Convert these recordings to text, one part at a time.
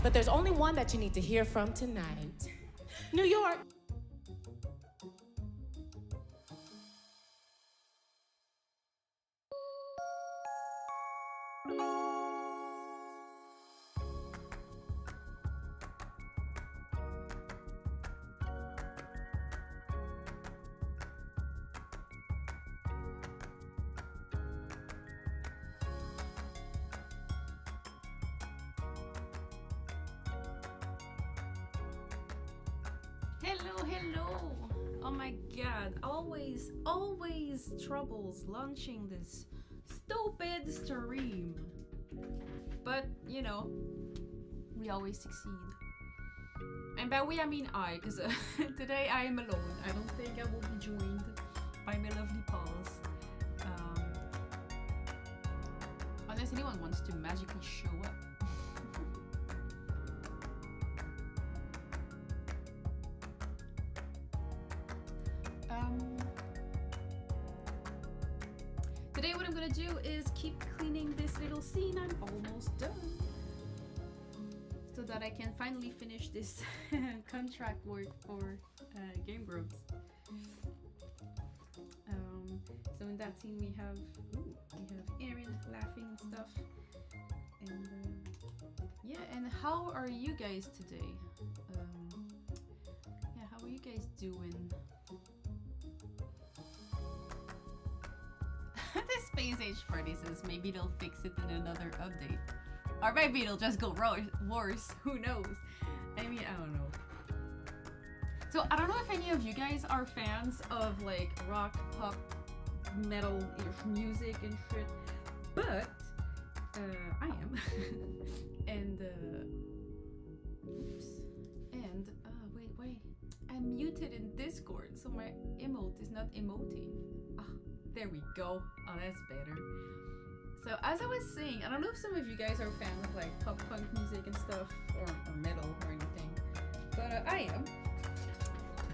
But there's only one that you need to hear from tonight. New York. Hello, hello! Oh my god, always troubles launching this stupid stream. But, you know, we always succeed. And by we I mean I, because today I am alone. I don't think I will be joined by my lovely pals. Unless anyone wants to magically show up. Today what I'm gonna do is keep cleaning this little scene. I'm almost done. So that I can finally finish this contract work for Game Grumps. So in that scene we have Erin laughing and stuff. And yeah, and how are you guys today? Yeah, how are you guys doing? The Space Age party says maybe they'll fix it in another update. Or maybe it'll just go worse. Who knows? I mean, I don't know. So I don't know if any of you guys are fans of like rock, pop, metal music and shit, but I am. And oops. And wait. I'm muted in Discord, so my emote is not emoting. Ah, there we go. Oh, that's better. So as I was saying, I don't know if some of you guys are fans of like pop punk music and stuff, or metal or anything, but I am.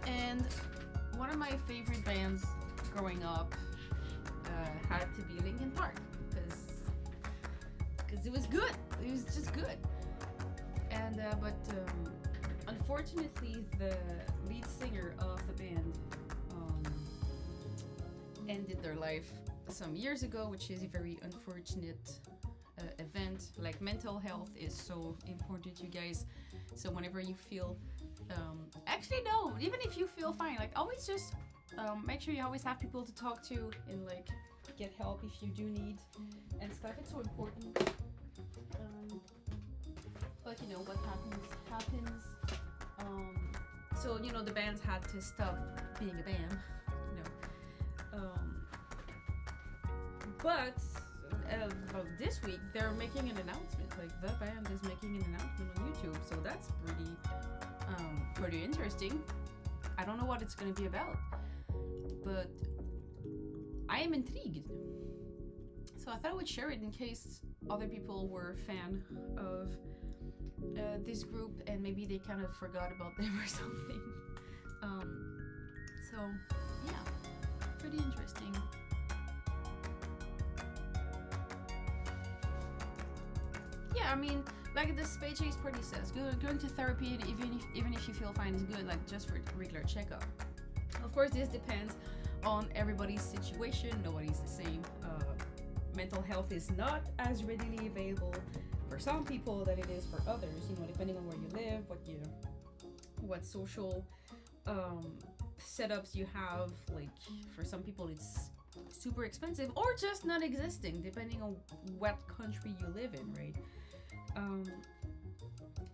And one of my favorite bands growing up had to be Linkin Park, because it was good. It was just good. And but unfortunately, the lead singer of the band ended their life some years ago, which is a very unfortunate event. Like, mental health is so important, you guys. So whenever you feel actually no, even if you feel fine, like, always just make sure you always have people to talk to and like get help if you do need and stuff. It's so important. But you know, what happens. So you know, the bands had to stop being a band, you know. But this week they're making an announcement. Like, the band is making an announcement on YouTube, so that's pretty interesting. I don't know what it's going to be about, but I am intrigued. So I thought I would share it in case other people were a fan of this group and maybe they kind of forgot about them or something. So yeah, pretty interesting. Yeah, I mean, like the Space Age party says, going to therapy, and even if you feel fine, is good, like just for regular checkup. Of course, this depends on everybody's situation. Nobody's the same. Mental health is not as readily available for some people than it is for others. You know, depending on where you live, what social setups you have. Like, for some people, it's super expensive or just non-existing, depending on what country you live in, right?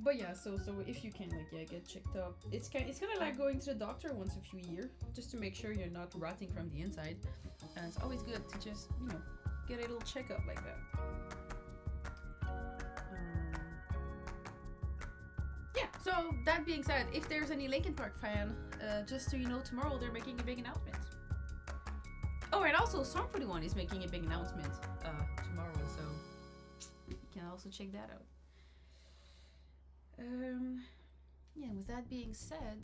But yeah, so if you can, like, yeah, get checked up. It's kind of like going to the doctor once a few years, just to make sure you're not rotting from the inside. And it's always good to just, you know, get a little checkup like that. Yeah, so that being said, if there's any Linkin Park fan, just so you know, tomorrow they're making a big announcement. Oh, and also Song 41 is making a big announcement tomorrow, so you can also check that out. Yeah, with that being said,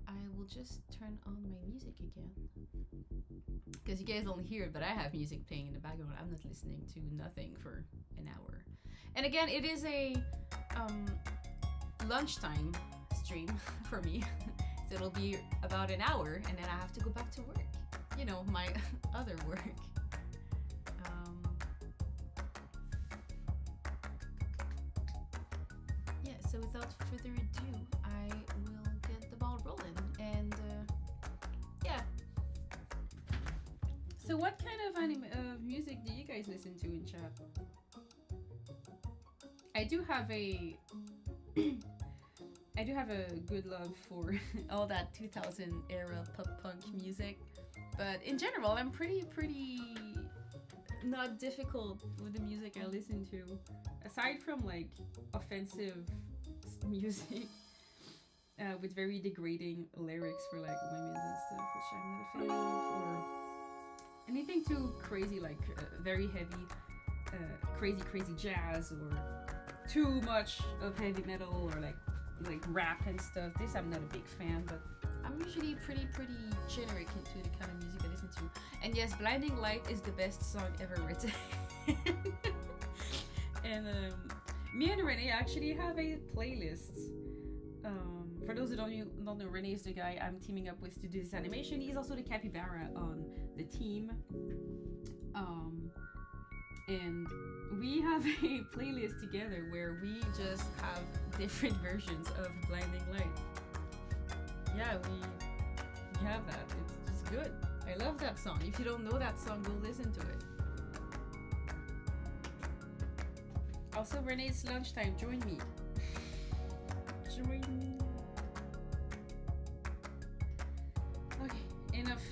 I will just turn on my music again. Because you guys don't hear it, but I have music playing in the background. I'm not listening to nothing for an hour. And again, it is a lunchtime stream for me. So it'll be about an hour, and then I have to go back to work. You know, my other work. Yeah, so without further ado, I will get the ball rolling. And yeah. So what kind of music do you guys listen to in chat? I do have a good love for all that 2000 era pop punk music, but in general I'm pretty not difficult with the music I listen to, aside from like offensive music with very degrading lyrics for like women and stuff, which I'm not a fan of, or anything too crazy like very heavy crazy jazz, or too much of heavy metal, or like rap and stuff. This I'm not a big fan, but I'm usually pretty generic into the kind of music I listen to. And yes, Blinding Light is the best song ever written. And me and Renee actually have a playlist. For those who don't know, Renee is the guy I'm teaming up with to do this animation. He's also the capybara on the team. And we have a playlist together where we just have different versions of Blinding Light. Yeah, we have that. It's just good. I love that song. If you don't know that song, go listen to it. Also, Renee's lunchtime. Join me. Join me. Okay, enough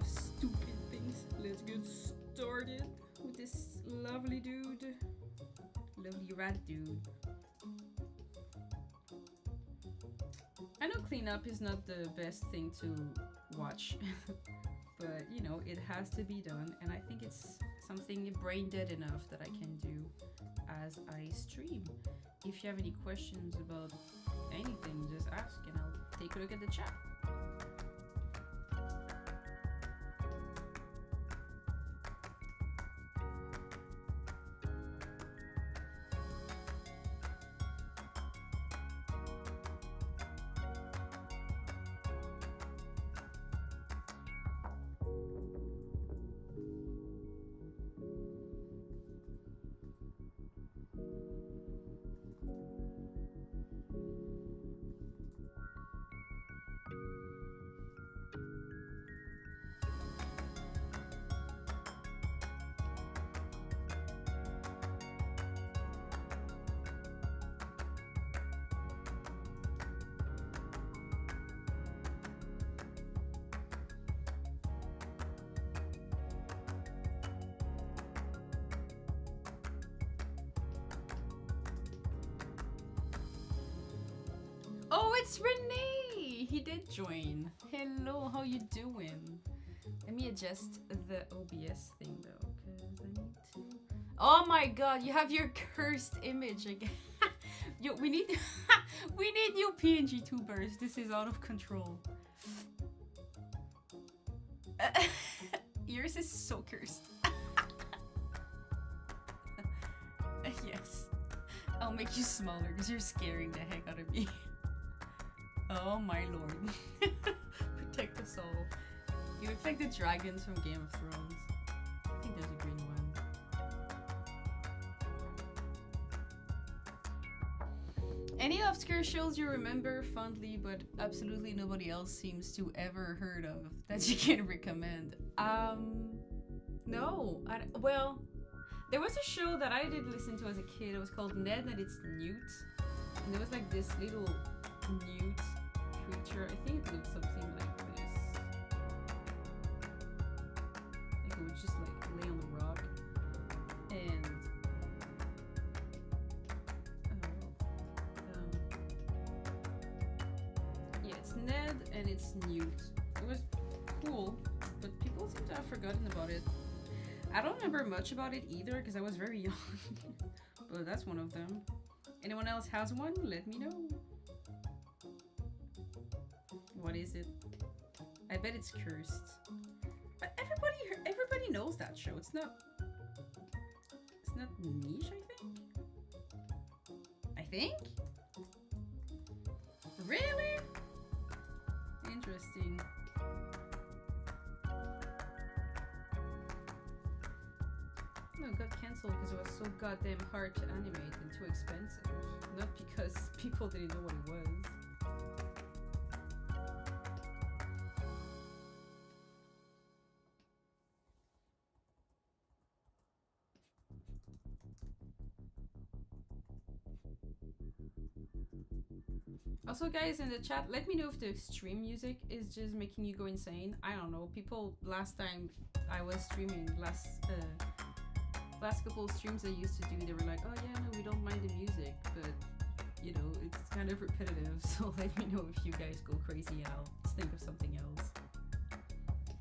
stupid things. Let's get started with this lovely rat dude. I know cleanup is not the best thing to watch, but you know, it has to be done, and I think it's something brain dead enough that I can do as I stream. If you have any questions about anything, just ask and I'll take a look at the chat. Oh, it's Renee! He did join. Hello, how you doing? Let me adjust the OBS thing though, because I need to... Oh my god, you have your cursed image again. Yo, we need new PNG tubers. This is out of control. Yours is so cursed. Yes. I'll make you smaller because you're scaring the heck out of me. Oh my lord. Protect us all. You look like the dragons from Game of Thrones. I think there's a green one. Any obscure shows you remember fondly but absolutely nobody else seems to ever heard of that you can recommend? No. Well, there was a show that I did listen to as a kid. It was called Ned and Its Newt. And there was like this little newt creature. I think it looked something like this. Like it would just like lay on the rock. And yeah, it's Ned and Its Newt. It was cool, but people seem to have forgotten about it. I don't remember much about it either because I was very young. But that's one of them. Anyone else has one? Let me know. What is it? I bet it's cursed. But everybody knows that show. It's not niche, I think. Really? Interesting. No, it got cancelled because it was so goddamn hard to animate and too expensive. Not because people didn't know what it was. Also, guys, in the chat, let me know if the stream music is just making you go insane. I don't know. People, last time I was streaming, last couple of streams I used to do, they were like, oh yeah, no, we don't mind the music, but you know, it's kind of repetitive, so let me know if you guys go crazy and I'll just think of something else.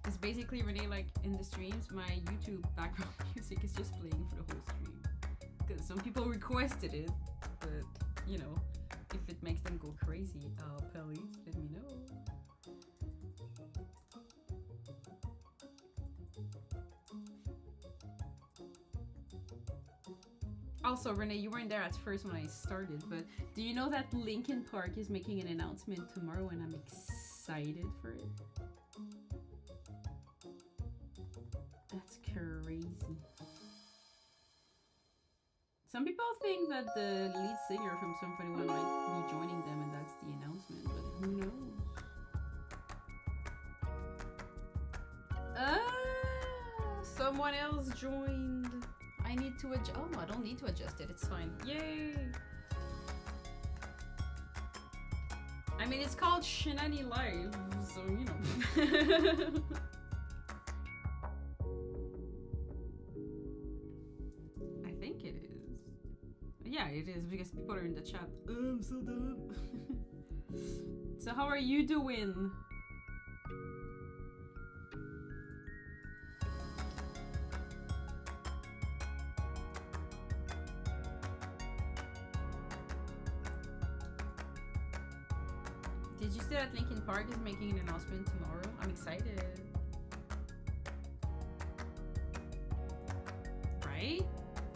It's basically, Renee, like in the streams, my YouTube background music is just playing for the whole stream. Because some people requested it, but you know, if it makes them go crazy, please let me know. Also, Renee, you weren't there at first when I started, but do you know that Linkin Park is making an announcement tomorrow and I'm excited for it? That's crazy. Some people think that the lead singer from Sum 41 might be joining them and that's the announcement, but who knows? Someone else joined. I need to adjust. Oh, I don't need to adjust it. It's fine. Yay! I mean, it's called Shenani Live, so you know. I think it is. Yeah, it is because people are in the chat. I'm so dumb. So, how are you doing? Did you say that Linkin Park is making an announcement tomorrow? I'm excited. Right?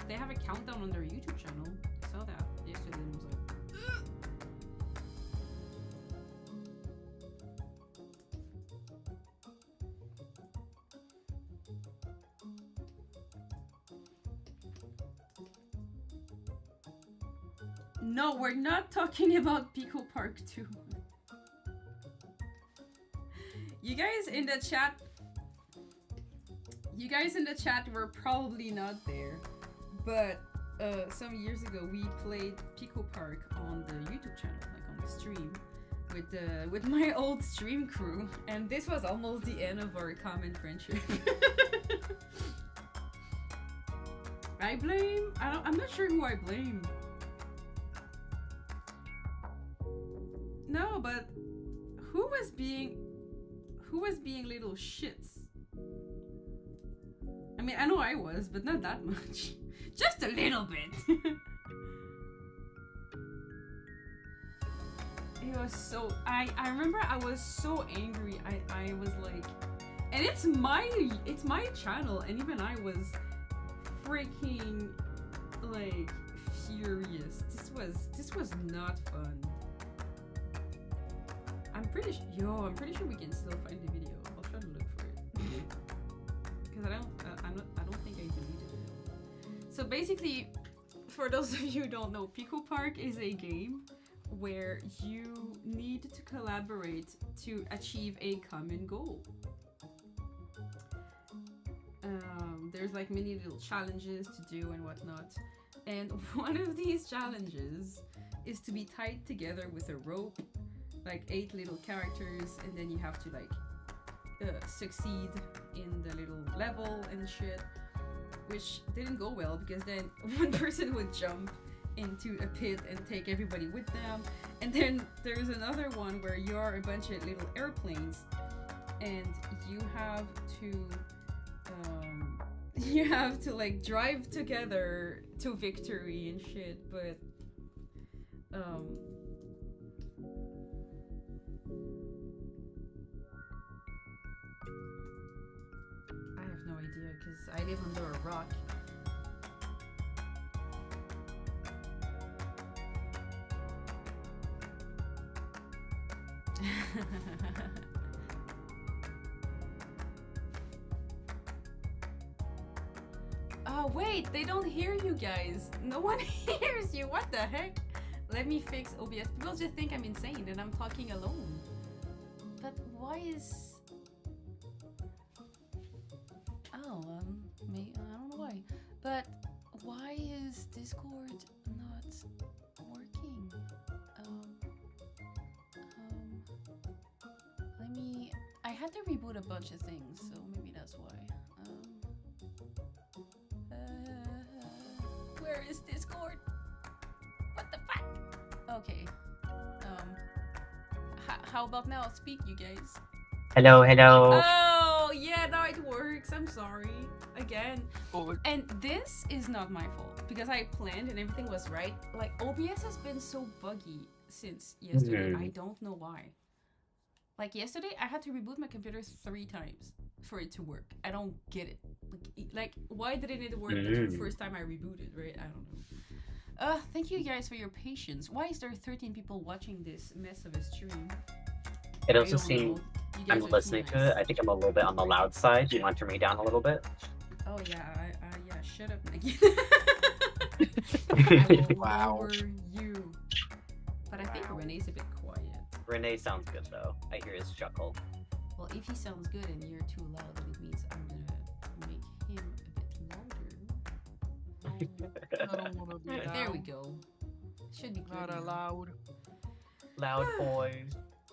They have a countdown on their YouTube channel. I saw that yesterday and was like, no, we're not talking about Pico Park 2. You guys in the chat were probably not there, but some years ago we played Pico Park on the YouTube channel, like on the stream, with my old stream crew, and this was almost the end of our common friendship. I'm not sure who I blame. No, but who was being little shits? I mean, I know I was, but not that much. Just a little bit. It was so... I remember I was so angry. I was like... And it's my channel, and even I was freaking, like, furious. This was not fun. I'm pretty sure we can still find the video. I'll try to look for it. Because I don't think I deleted it. So basically, for those of you who don't know, Pico Park is a game where you need to collaborate to achieve a common goal. There's like many little challenges to do and whatnot. And one of these challenges is to be tied together with a rope, like 8 little characters, and then you have to like succeed in the little level and shit, which didn't go well because then one person would jump into a pit and take everybody with them, and then there's another one where you're a bunch of little airplanes and you have to like drive together to victory and shit, but I have no idea because I live under a rock. Oh wait, they don't hear you guys. No one hears you. What the heck? Let me fix OBS. People just think I'm insane and I'm talking alone. But why is? Oh, I don't know why. But why is Discord not working? Let me. I had to reboot a bunch of things, so maybe that's why. Where is Discord? What the fuck? Okay. How about now? Speak, you guys. Hello, hello. Oh, yeah, now it works. I'm sorry. Again. Oh, And this is not my fault because I planned and everything was right. Like, OBS has been so buggy since yesterday. I don't know why. Like, yesterday, I had to reboot my computer 3 times for it to work. I don't get it. Like why didn't it work the first time I rebooted, right? I don't know. Thank you guys for your patience. Why is there 13 people watching this mess of a stream? It also seems I'm listening nice. to it. I think I'm a little bit on the loud side. Do you want to turn me down a little bit? Oh yeah, yeah. Shut up, Nikki. I will Wow. lower you. But I think Renee's a bit quiet. Renee sounds good though. I hear his chuckle. Well, if he sounds good and you're too loud, then it means I'm gonna make him a bit louder. I don't want to be loud. There we go. Should be good. Not now. allowed. Loud boy.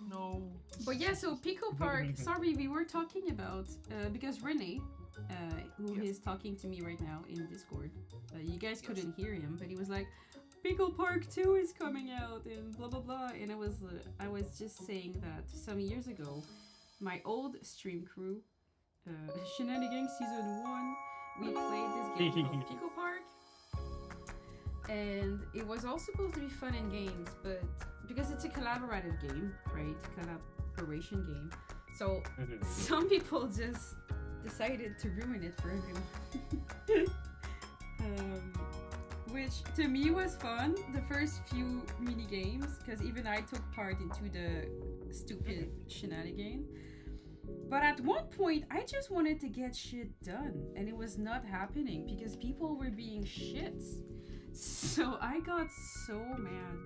No. But yeah, so Pico Park, sorry, we were talking about, because Renee, who is talking to me right now in Discord, you guys couldn't hear him, but he was like, Pickle Park 2 is coming out, and blah blah blah, and I was just saying that some years ago, my old stream crew, Shenanigans Season 1, we played this game called Pickle Park, and it was all supposed to be fun and games, but because it's a collaborative game, right? Collaboration game. So some people just decided to ruin it for everyone. Which to me was fun, the first few mini games, because even I took part into the stupid shenanigan. But at one point, I just wanted to get shit done, and it was not happening because people were being shits. So I got so mad.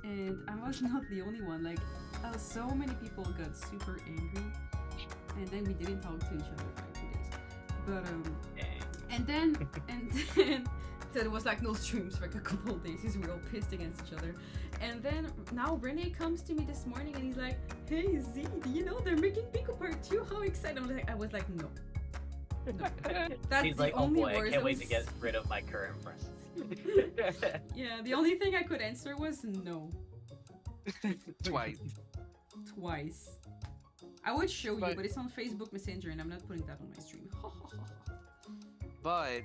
And I was not the only one, like, so many people got super angry, and then we didn't talk to each other for like 2 days. But, and then so there was like no streams for like a couple of days, because we were all pissed against each other. And then, now Rene comes to me this morning, and he's like, hey Z, do you know they're making Pico Part 2? How excited! I was like, no. That's He's the like, oh only boy, I words can't wait to get rid of my current friends. Yeah, the only thing I could answer was no. Twice. Twice. I would show you, but it's on Facebook Messenger, and I'm not putting that on my stream. But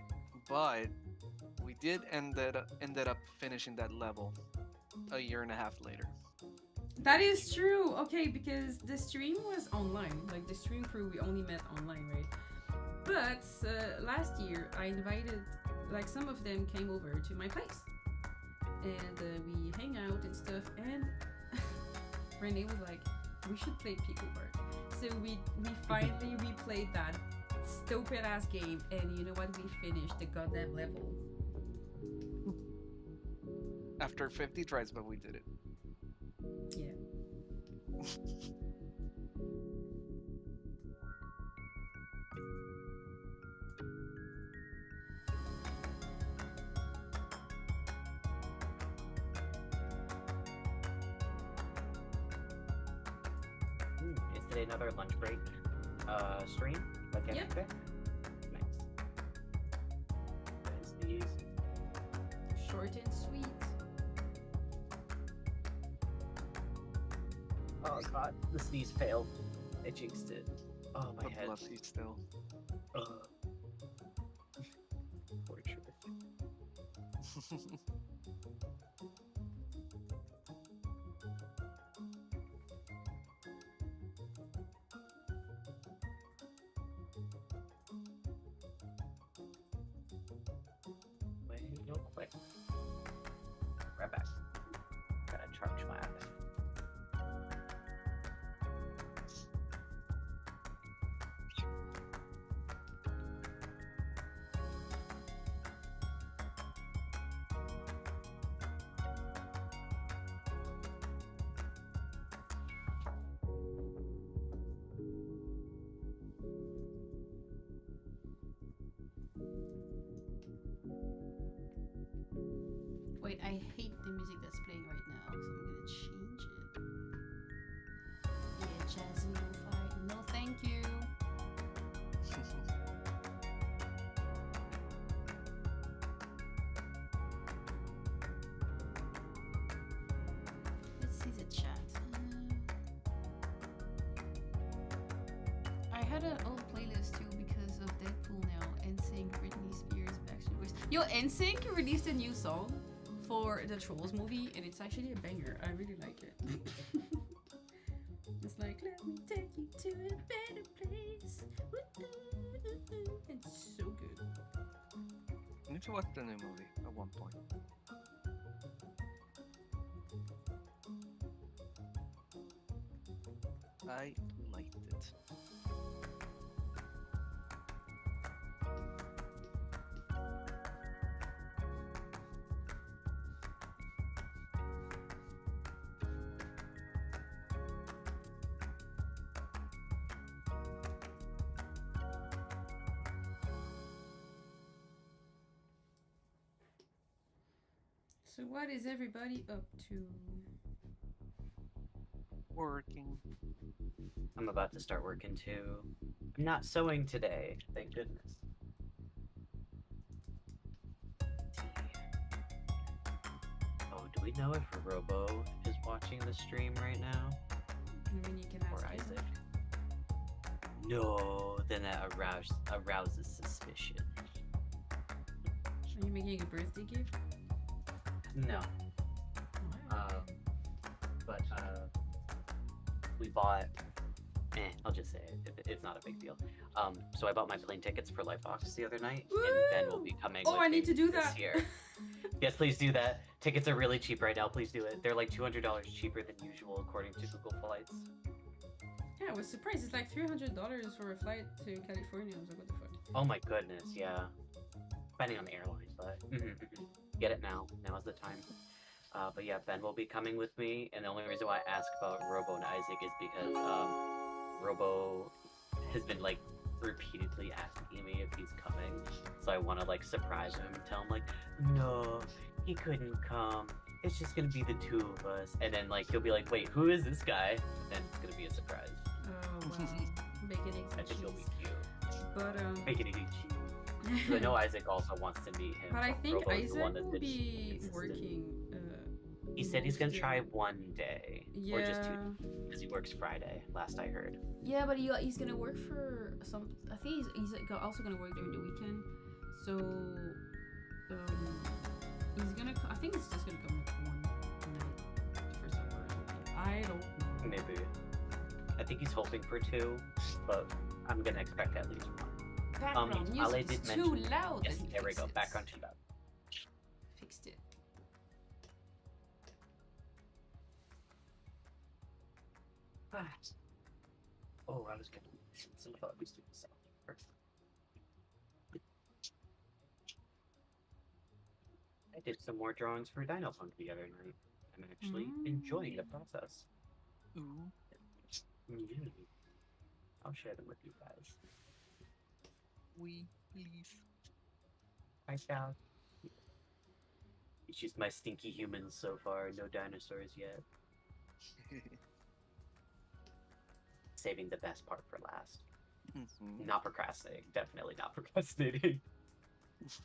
we did ended up finishing that level a year and a half later. That is true. Okay, because the stream was online. Like the stream crew, we only met online, right? But last year, I invited, like some of them came over to my place, and we hang out and stuff. And Renee was like, "We should play Pico Park." So we finally replayed that stupid ass game, and you know what? We finished the goddamn level. After 50 tries, but we did it. Yeah. Is today another lunch break stream? Like yesterday? Nice. There's these. Short and sweet. Oh god, the sneeze failed. I jinxed it. Oh, my God head. bless you still. Torture. Wait, real quick. Right back. Gotta charge my iPad. Wait, I hate the music that's playing right now, so I'm gonna change it. Yeah, jazzy lo-fi. No, thank you. Let's see the chat. I had an old playlist too because of Deadpool now. NSYNC, Britney Spears, Backstreet Boys. Yo, NSYNC released a new song for the Trolls movie, and it's actually a banger. I really like it. It's like, let me take you to a better place. It's so good. I need to watch the new movie at one point. I liked it. So what is everybody up to? Working. I'm about to start working too. I'm not sewing today, thank goodness. Oh, do we know if Robo is watching the stream right now? I mean, you can Or ask him. Isaac? No, then that arouses suspicion. Are you making a birthday gift? No. But we bought. I'll just say it. It's not a big deal. So I bought my plane tickets for Lightbox the other night, and Ben will be coming. Oh, with I need me to do this that. year. Yes, please do that. Tickets are really cheap right now. Please do it. They're like $200 cheaper than usual, according to Google Flights. Yeah, I was surprised. It's like $300 for a flight to California. I was like, what the fuck? Oh my goodness, yeah. Depending on the airline, but get it now. Now's the time. But yeah, Ben will be coming with me, and the only reason why I ask about Robo and Isaac is because Robo has been like repeatedly asking me if he's coming, so I want to like surprise him and tell him like, no, he couldn't come. It's just gonna be the two of us, and then like he'll be like, wait, who is this guy? And it's gonna be a surprise. Oh wow, bacon, eggs, I and think he'll be cheese. cute. But Bacon and cheese. I know Isaac also wants to meet him. But I think Robo's the Isaac one that's will been be consistent. working. He said he's gonna most try of- one day, Yeah. or just 2 days, because he works Friday. Last I heard. Yeah, but he's gonna work for some. I think he's also gonna work during the weekend. So he's gonna. I think it's just gonna come like one night for supper or something. I don't know. Maybe. I think he's hoping for 2, but I'm gonna expect at least 1. Background Ale music did is too mention- loud. Yes, Let me there we fix go. it. Background too loud. Fixed it. Oh, I was gonna some thought we do this first. I did some more drawings for Dino Punk the other night. I'm actually enjoying the process. Ooh. Mm. I'll share them with you guys. Please. Hi, Cal. It's just my stinky humans so far. No dinosaurs yet. Saving the best part for last. Mhm. Not procrastinating. Definitely not procrastinating.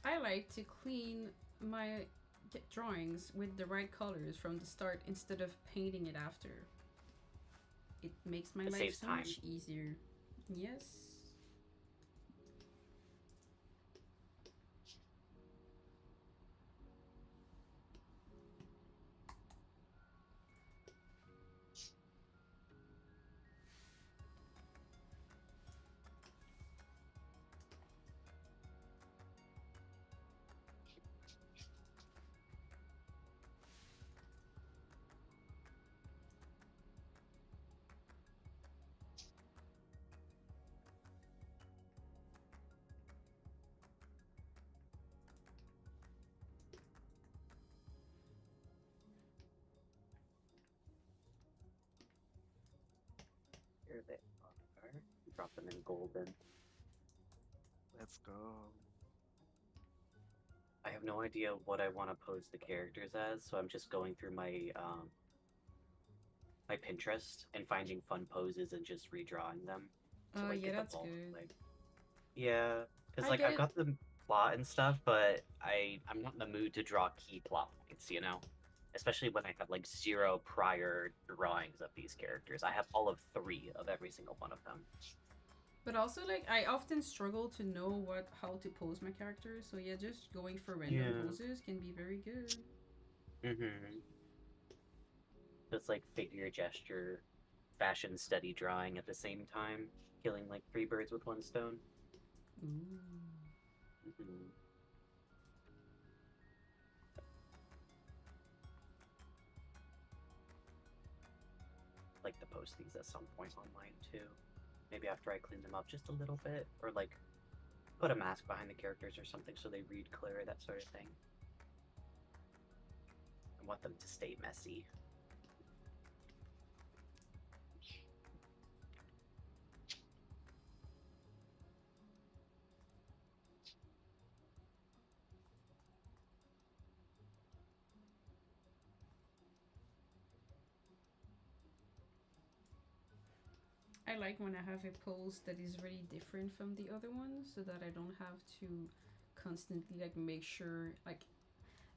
I like to clean my drawings with the right colors from the start instead of painting it after. It makes my It life saves so time. much easier. Yes. Here they are. Drop them in golden. Let's go. I have no idea what I want to pose the characters as, so I'm just going through my Pinterest and finding fun poses and just redrawing them to Oh, like yeah, get the that's bulk. good. Like, yeah, because I like get I've it. got the plot and stuff, but I'm not in the mood to draw key plot points, especially when I have like zero prior drawings of these characters. I have all of three of every single one of them. But also, like, I often struggle to know how to pose my characters. So yeah, just going for random Yeah. poses can be very good. Mm-hmm. Just like figure gesture, fashion study drawing at the same time, killing like three birds with one stone. Ooh. Mm-hmm. Like to post these at some point online too. Maybe after I clean them up just a little bit, or like put a mask behind the characters or something so they read clear, that sort of thing. I want them to stay messy. I like when I have a pose that is really different from the other ones, so that I don't have to constantly like make sure like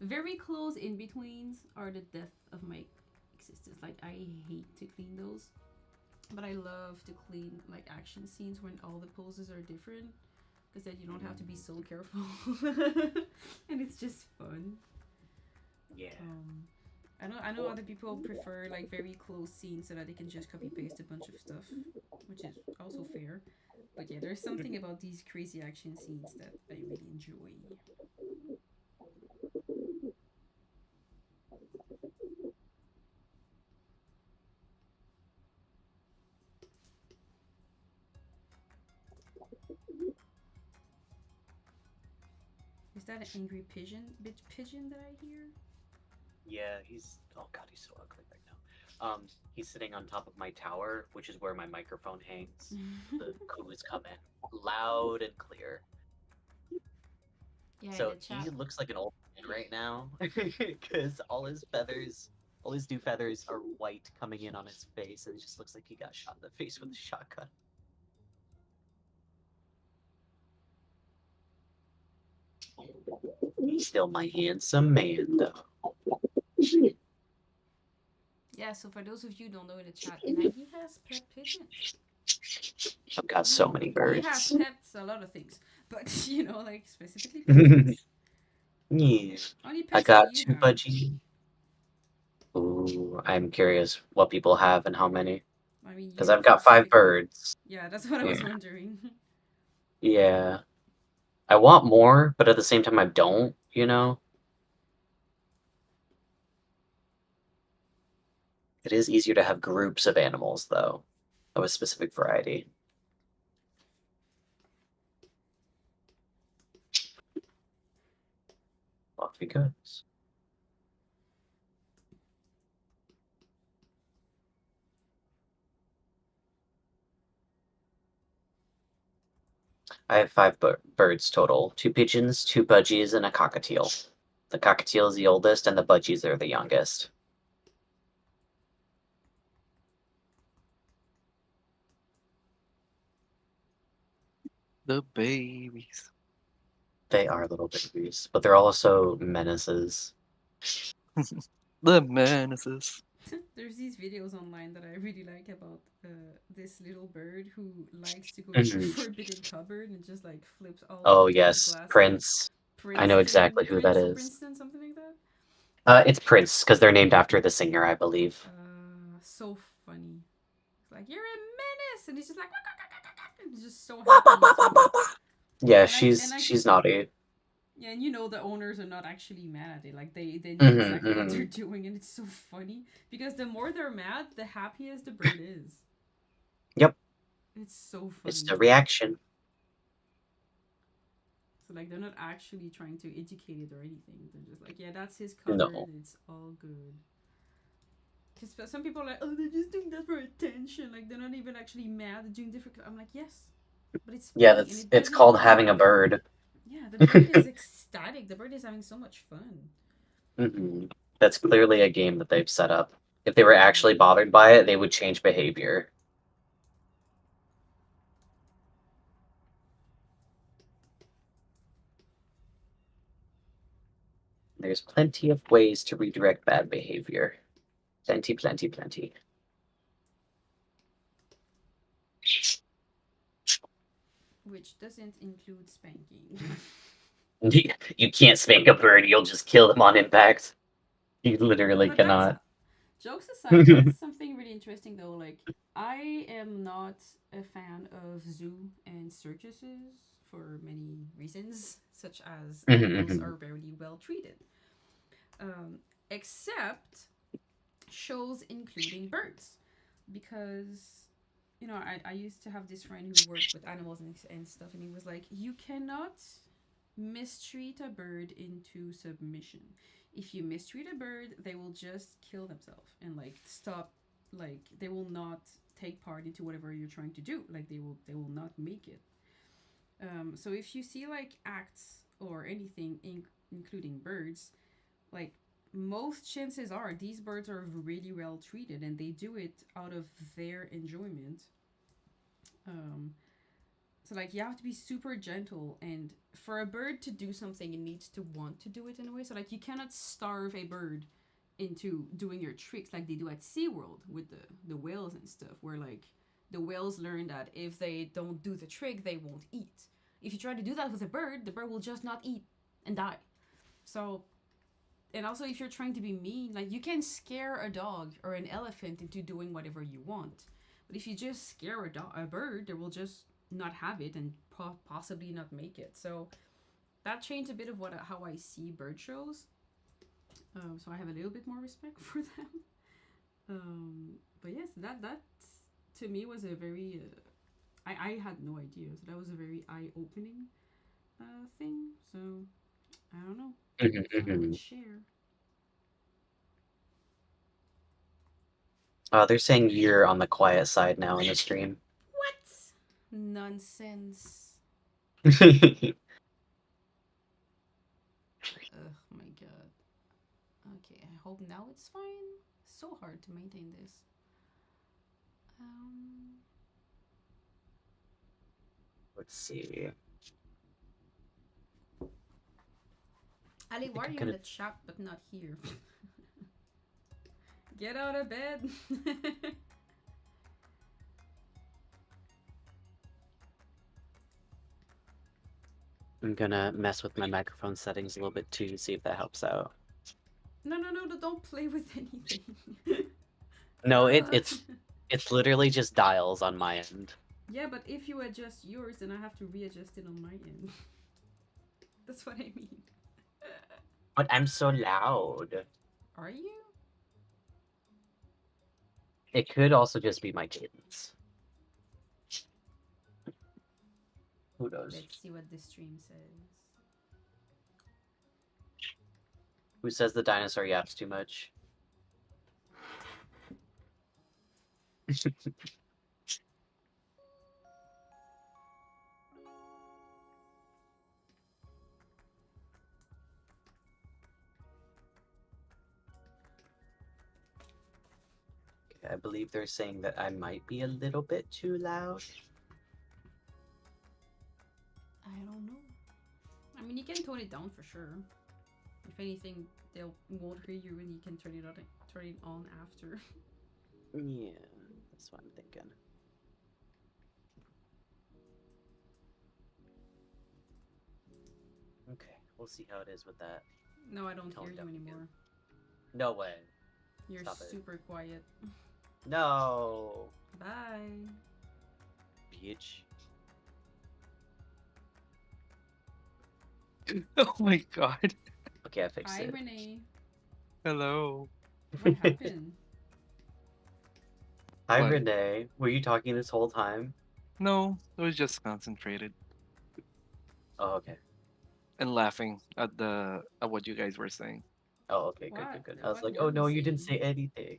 very close in betweens are the death of my existence. Like I hate to clean those, but I love to clean like action scenes when all the poses are different, because then you don't have to be so careful, and it's just fun. Yeah. I know other people prefer like very close scenes so that they can just copy paste a bunch of stuff, which is also fair. But yeah, there's something about these crazy action scenes that I really enjoy. Is that an angry pigeon? Bitch pigeon that I hear? Yeah, oh god, he's so ugly right now. He's sitting on top of my tower, which is where my microphone hangs. The coos come in loud and clear. Yeah, in So the he chat. looks like an old man right now because all his new feathers are white coming in on his face, and it just looks like he got shot in the face with a shotgun. He's still my handsome man, though. Yeah, so for those of you who don't know in the chat, Nagi has pet pigeons. I've got so many He has birds. pets, a lot of things, but like specifically pigeons. Yeah, How many I pets do got you two have? budgies. Ooh, I'm curious what people have and how many. I mean, Because you I've got five specifically. birds. Yeah, that's what I was Yeah. wondering. Yeah. I want more, but at the same time, I don't. It is easier to have groups of animals, though, of a specific variety. Off he goes. I have five birds total: two pigeons, two budgies, and a cockatiel. The cockatiel is the oldest, and the budgies are the youngest. The babies. They are little babies, but they're also menaces. The menaces. There's these videos online that I really like about this little bird who likes to go to the Mhm. forbidden cupboard and just like flips all the Oh, people's yes, glasses. Prince. I know exactly Princeton, who that is. Princeton, something like that. It's Prince, because they're named after the singer, I believe. So funny. It's like you're a menace, and he's just like, and he's just so happy to. Yeah, And I can. she's naughty. Yeah, and the owners are not actually mad at it. Like they know Mhm, exactly what they're mhm. doing, and it's so funny because the more they're mad, the happiest the bird is. Yep, It's so it's funny. the reaction. So like they're not actually trying to educate it or anything. They're just like, yeah, that's his No. cupboard. It's all good. Because some people are like, oh, they're just doing that for attention. Like they're not even actually mad at doing different. I'm like, yes, but it's Yeah, funny and that's it it's doesn't called rub you having a off. bird. Yeah, the bird is ecstatic ecstatic. The bird is having so much fun. That's clearly a game that they've set up. If they were actually bothered by it, they would change behavior. There's plenty of ways to redirect bad behavior. Plenty, plenty, plenty. Which doesn't include spanking. You can't spank a bird, you'll just kill them on impact. You literally But that's cannot. jokes aside. That's something really interesting though. Like I am not a fan of zoo and circuses for many reasons, such as animals are very well treated. Except shows including birds, because I used to have this friend who worked with animals and stuff, and he was like, you cannot mistreat a bird into submission. If you mistreat a bird, they will just kill themselves and like stop, like they will not take part into whatever you're trying to do, like they will not make it. So if you see like acts or anything including birds, like most chances are these birds are really well treated and they do it out of their enjoyment. um so like you have to be super gentle, and for a bird to do something it needs to want to do it in a way. So like you cannot starve a bird into doing your tricks like they do at SeaWorld with the whales and stuff, where like the whales learn that if they don't do the trick they won't eat. If you try to do that with a bird, the bird will just not eat and die. So, and also if you're trying to be mean, like you can scare a dog or an elephant into doing whatever you want, but if you just scare a bird, they will just not have it and possibly not make it. So that changed a bit of how I see bird shows. So I have a little bit more respect for them. But yes, that to me was a very I had no idea, so that was a very eye opening thing. So I don't know. I would share. They're saying you're on the quiet side now in the stream. What? Nonsense. Oh my god. Okay, I hope now it's fine. So hard to maintain this. Let's see. Ali, why are you in the chat but not here? Get out of bed. I'm gonna mess with my microphone settings a little bit too to see if that helps out. No, don't play with anything. No, it's literally just dials on my end. Yeah, but if you adjust yours, then I have to readjust it on my end. That's what I mean. But I'm so loud. Are you? It could also just be my kittens. Who knows? Let's see what the stream says. Who says the dinosaur yaps too much? I believe they're saying that I might be a little bit too loud. I don't know. I mean, you can tone it down for sure. If anything, they won't hear you, and you can turn it on after. Yeah, that's what I'm thinking. Okay, we'll see how it is with that. No, I don't hear you anymore. No way. You're super quiet. No. Bye. Bitch. Oh my god. Okay, I fixed it. Hi, Renee. Hello. What happened? Hi, What? Renee. Were you talking this whole time? No, I was just concentrated Oh, okay. and laughing at what you guys were saying. Oh, okay, good, What? good, good. I was What like, were oh we no, you didn't saying? say anything.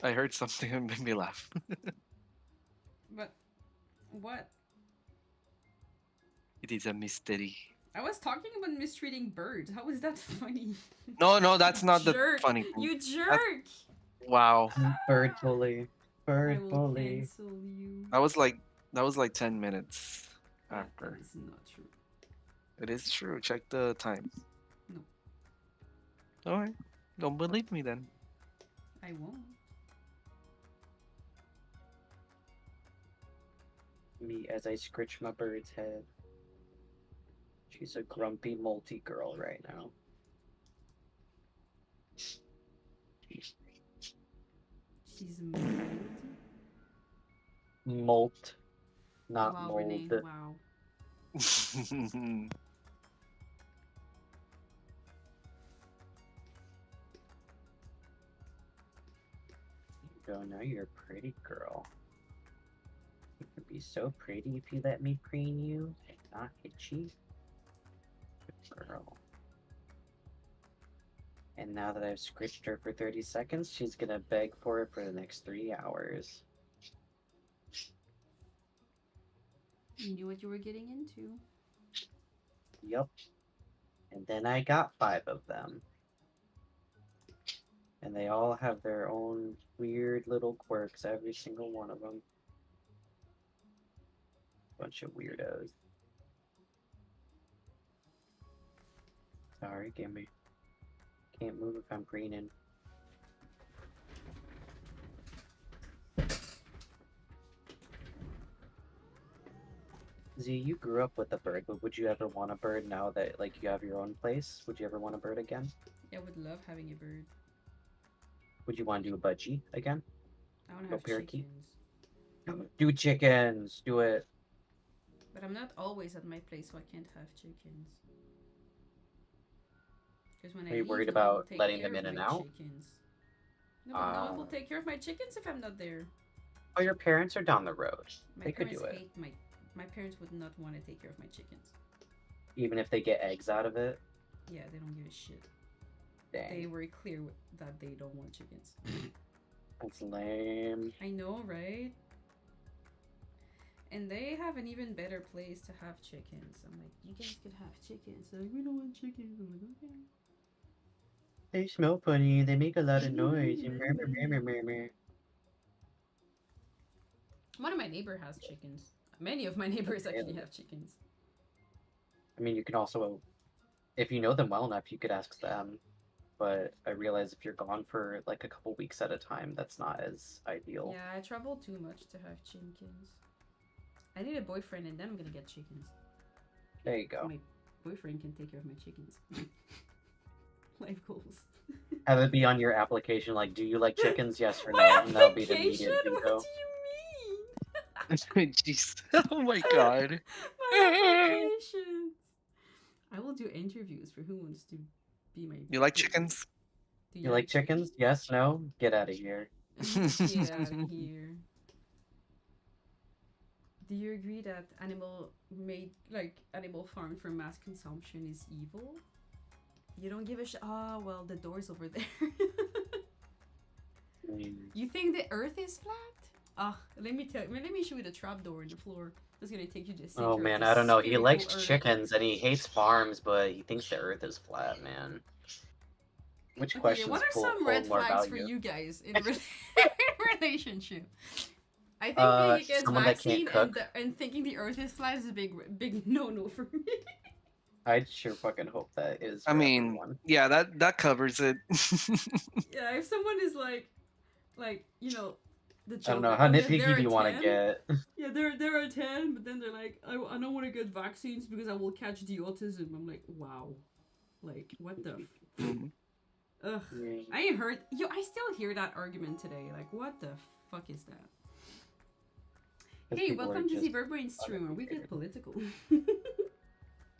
I heard something and made me laugh. But what? It is a mystery. I was talking about mistreating birds. How is that funny? No, that's not the Jerk! funny thing. You jerk! Wow, Bird bully. I Bird will bully. cancel you. that was like 10 minutes after. That is not true. It is true. Check the time. No. Alright. Don't believe me then. I won't. Me as I scritch my bird's head. She's a grumpy multi girl right now. She's mold. Molt. Not Wow, mold. Renee. Wow. There you go, now you're a pretty girl. You could be so pretty if you let me preen you and not hit you. Good girl. And now that I've scritched her for 30 seconds, she's gonna beg for it for the next 3 hours. You knew what you were getting into. Yup. And then I got 5 of them. And they all have their own weird little quirks, every single one of them. Bunch of weirdos. Sorry, gimme. Can't move if I'm preening. Z, you grew up with a bird, but would you ever want a bird now that like you have your own place? Would you ever want a bird again? Yeah, I would love having a bird. Would you want to do a budgie again? I want to Go have parakeet. chickens. Do chickens. Do it. But I'm not always at my place, so I can't have chickens. Because when Are I you leave, worried no one will about take letting care them of in and my out? Chickens. No, but no one will Ah. take care of my chickens if I'm not there. Oh, your parents are down the road. My They could parents do it. hate my parents would not want to take care of my chickens. Even if they get eggs out of it. Yeah, they don't give a shit. Dang. They were clear that they don't want chickens. That's lame. I know, right? And they have an even better place to have chickens. I'm like, you guys could have chickens. They're like, we don't want chickens. I'm like, okay. They smell funny. They make a lot of noise. And murmur, murmur, murmur. One of my neighbor has chickens. Many of my neighbors actually have chickens. I mean, you can also, if you know them well enough, you could ask them. But I realize if you're gone for like a couple weeks at a time, that's not as ideal. Yeah, I travel too much to have chickens. I need a boyfriend and then I'm gonna get chickens. There you go. My boyfriend can take care of my chickens. Life goals. Have it be on your application like, do you like chickens? Yes or no? And that'll be the application? immediate What bingo. do you mean? Jeez. Oh my god. My applications. I will do interviews for who wants to be my. You like chickens? Do You like chickens? Yes, no? Get out of here. Get out of here. Do you agree that animal farmed for mass consumption is evil? You don't give a shit. Oh well, the door's over there. You think the Earth is flat? Ah, let me show you the trap door in the floor. That's gonna take you to. Oh man, I don't know. He likes chickens and he hates farms, but he thinks the Earth is flat, man. Which questions what are pull some red more flags for value? you guys in relationship? I think being against someone that can't vaccine cook. and thinking the Earth is flat is a big no for me. I sure fucking hope that is. I for mean, everyone. yeah, that covers it. Yeah, if someone is like you know, the I don't know joke, how oh, yeah, nitpicky they're do you a want to 10. get. Yeah, they're a 10, but then they're like, I don't want to get vaccines because I will catch the autism. I'm like, wow, like what the. Ugh. Yeah. I heard I still hear that argument today. Like, what the fuck is that? 'Cause Hey, people are welcome to the just Bird stream where we get uneducated. political.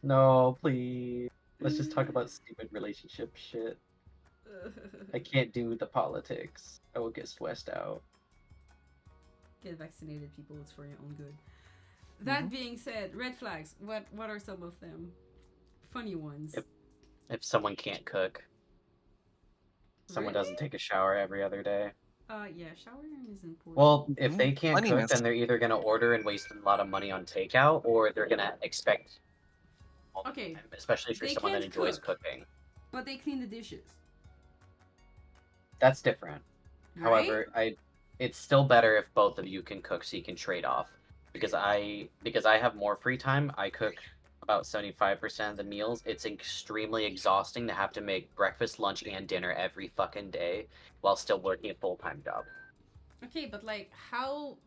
No, please. Let's just talk about stupid relationship shit. I can't do the politics. I will get stressed out. Get vaccinated, people. It's for your own good. That being said, red flags. What are some of them? Funny ones. If someone can't cook, someone Really? doesn't take a shower every other day. Yeah, showering is important. Well, if they can't cook, Cleanliness. then they're either gonna order and waste a lot of money on takeout, or they're gonna expect all the Okay, time, especially for they someone that can't enjoys cook. cooking. but they clean the dishes, That's different. right? However, it's still better if both of you can cook so you can trade off. Because I have more free time, I cook about 75% of the meals. It's extremely exhausting to have to make breakfast, lunch, and dinner every fucking day while still working a full-time job. Okay, but like, how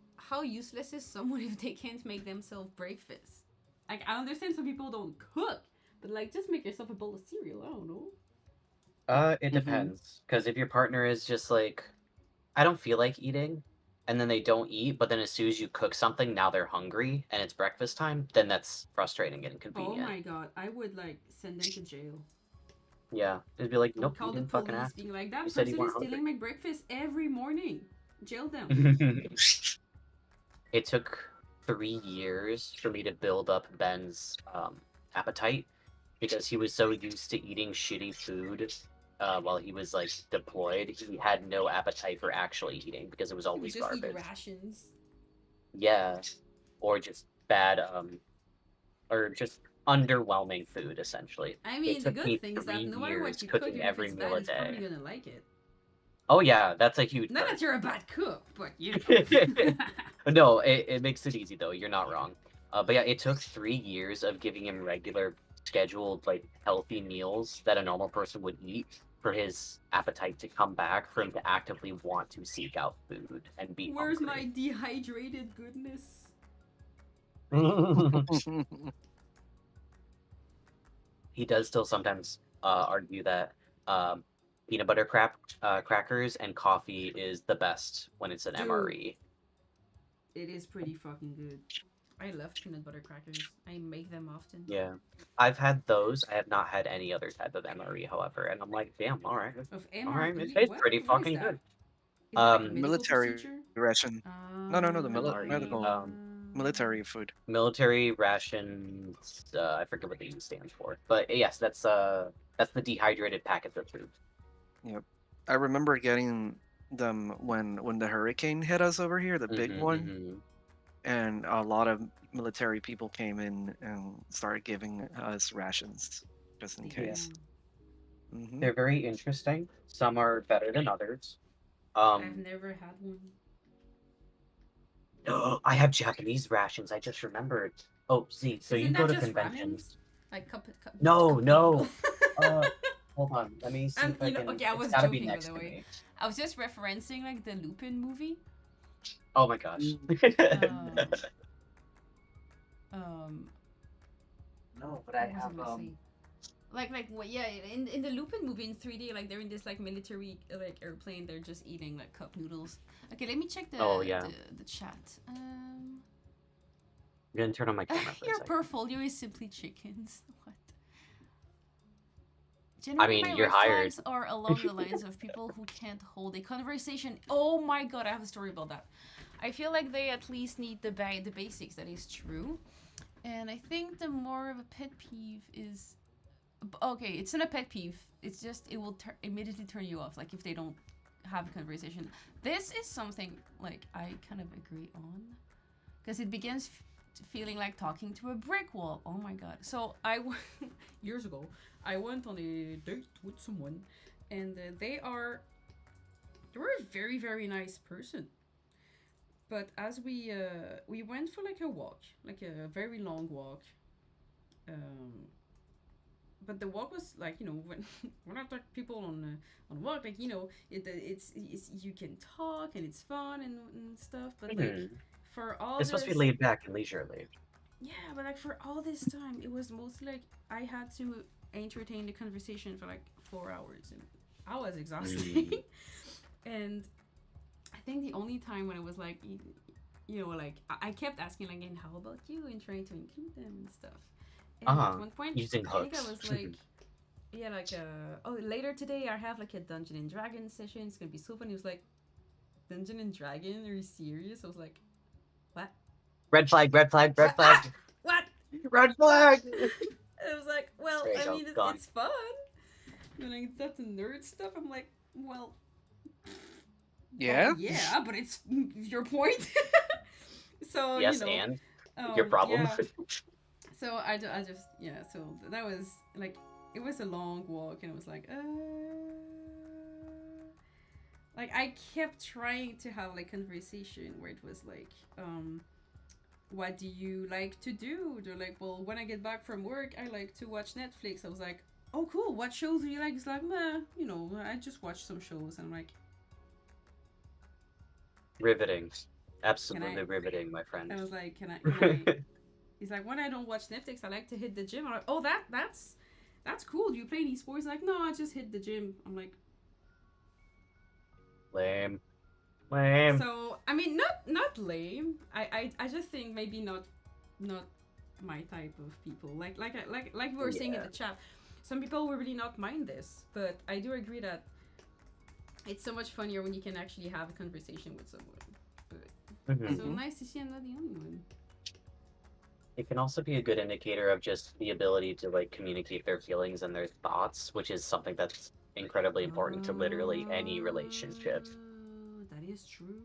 useless is someone if they can't make themselves breakfast? Like, I understand some people don't cook, but like, just make yourself a bowl of cereal. I don't know. It Mhm. depends. Because if your partner is just like, I don't feel like eating, and then they don't eat, but then as soon as you cook something, now they're hungry and it's breakfast time, then that's frustrating and Oh inconvenient. my god, I would like send them to jail. Yeah, it'd be like, I would nope, you call the didn't fucking police, ask. being like, You that said you person is weren't hungry. stealing my breakfast every morning. Jail them. It took 3 years for me to build up Ben's appetite because he was so used to eating shitty food while he was like deployed. He had no appetite for actually eating because it was You always just eat garbage. rations. Yeah, or just bad or just underwhelming food essentially. I It mean, the took good me thing is that three no matter what years you cook, cooking even if every it's meal bad, a he's probably day. gonna like it. Oh yeah, that's a huge Not perk. that you're a bad cook, but you know. No, it makes it easy though. You're not wrong. But yeah, it took 3 years of giving him regular, scheduled, like healthy meals that a normal person would eat for his appetite to come back, for him to actively want to seek out food and be Where's my hungry. dehydrated goodness? He does still sometimes argue that um, peanut butter crackers and coffee is the best when it's an Dude, MRE. it is pretty fucking good. I love peanut butter crackers. I make them often. Yeah, I've had those. I have not had any other type of MRE, however, and I'm like, damn, Of all right, it MRE? tastes What? pretty What is fucking that? good. Is it like a Um, medical Military procedure? ration. No, the MRE, medical military food. military rations. I forget what the E stands for, but yes, that's the dehydrated packet of food. Yep. I remember getting them when the hurricane hit us over here, the big Mm-hmm, one, mm-hmm. and a lot of military people came in and started giving us rations just in case. Damn. Hmm. They're very interesting. Some are better than others. I've never had one. I have Japanese rations. I just remembered. Oh, see, so you Isn't go that to just ramen? conventions. Like No, cup noodle. no. Hold on. Let me see And if I can. okay, I It's was gotta be joking by next the to way. me. I was just referencing like the Lupin movie. Oh my gosh. Um, No, but I what was I have gonna say? Like what? Yeah, in the Lupin movie in 3D, like they're in this like military like airplane. They're just eating like cup noodles. Okay, let me check Oh yeah. the chat. I'm gonna turn on my camera for a Your second. portfolio is simply chickens. What? I Generally, mean, my you're red hired. flags are along the lines of people who can't hold a conversation. Oh my god, I have a story about that. I feel like they at least need the basics. That is true. And I think the more of a pet peeve is okay. It's not a pet peeve. It's just it will immediately turn you off. Like if they don't have a conversation. This is something like I kind of agree on because it begins feeling like talking to a brick wall. Oh my god. So years ago, I went on a date with someone, and they were a very very nice person. But as we went for like a walk, like a very long walk. Um, but the walk was like when we're not like people on walk like it's you can talk and it's fun and stuff. But like for all It's supposed to be this laid back and leisurely. yeah, but like for all this time, it was mostly like I had to entertain the conversation for like 4 hours, and I was exhausted. And I think the only time when it was like, like I kept asking like, "And how about you?" and trying to include them and stuff. And at one point, Using I think I hooks. was like, yeah, like oh, later today I have like a Dungeon and Dragon session. It's gonna be so fun. He was like, Dungeon and Dragon? Are you serious? I was like, what? Red flag, red flag, red What? flag. Ah! What? Red flag! I was like, well, There you I go, mean, gone. it's fun. And like, that's the nerd stuff. I'm like, well, Yeah. yeah, but it's your point. So Yes, and your problem. yeah. So I just yeah. So that was like it was a long walk, and it was like I kept trying to have like conversation where it was like what do you like to do? They're like, well, when I get back from work, I like to watch Netflix. I was like, oh, cool. What shows do you like? It's like, nah, you know, I just watch some shows. And I'm like, Riveting. can Absolutely I? riveting, my friend. I was like, can I? He's like, when I don't watch Netflix, I like to hit the gym. I'm like, oh, that's cool. Do you play any sports? Like, no, I just hit the gym. I'm like, Lame. Lame. so I mean, not lame. I just think maybe not my type of people. Like we were saying in Yeah. the chat, some people will really not mind this, but I do agree that it's so much funnier when you can actually have a conversation with someone. But Mhm. so nice to see I'm not the only one. It can also be a good indicator of just the ability to like communicate their feelings and their thoughts, which is something that's incredibly important to literally any relationship. That is true.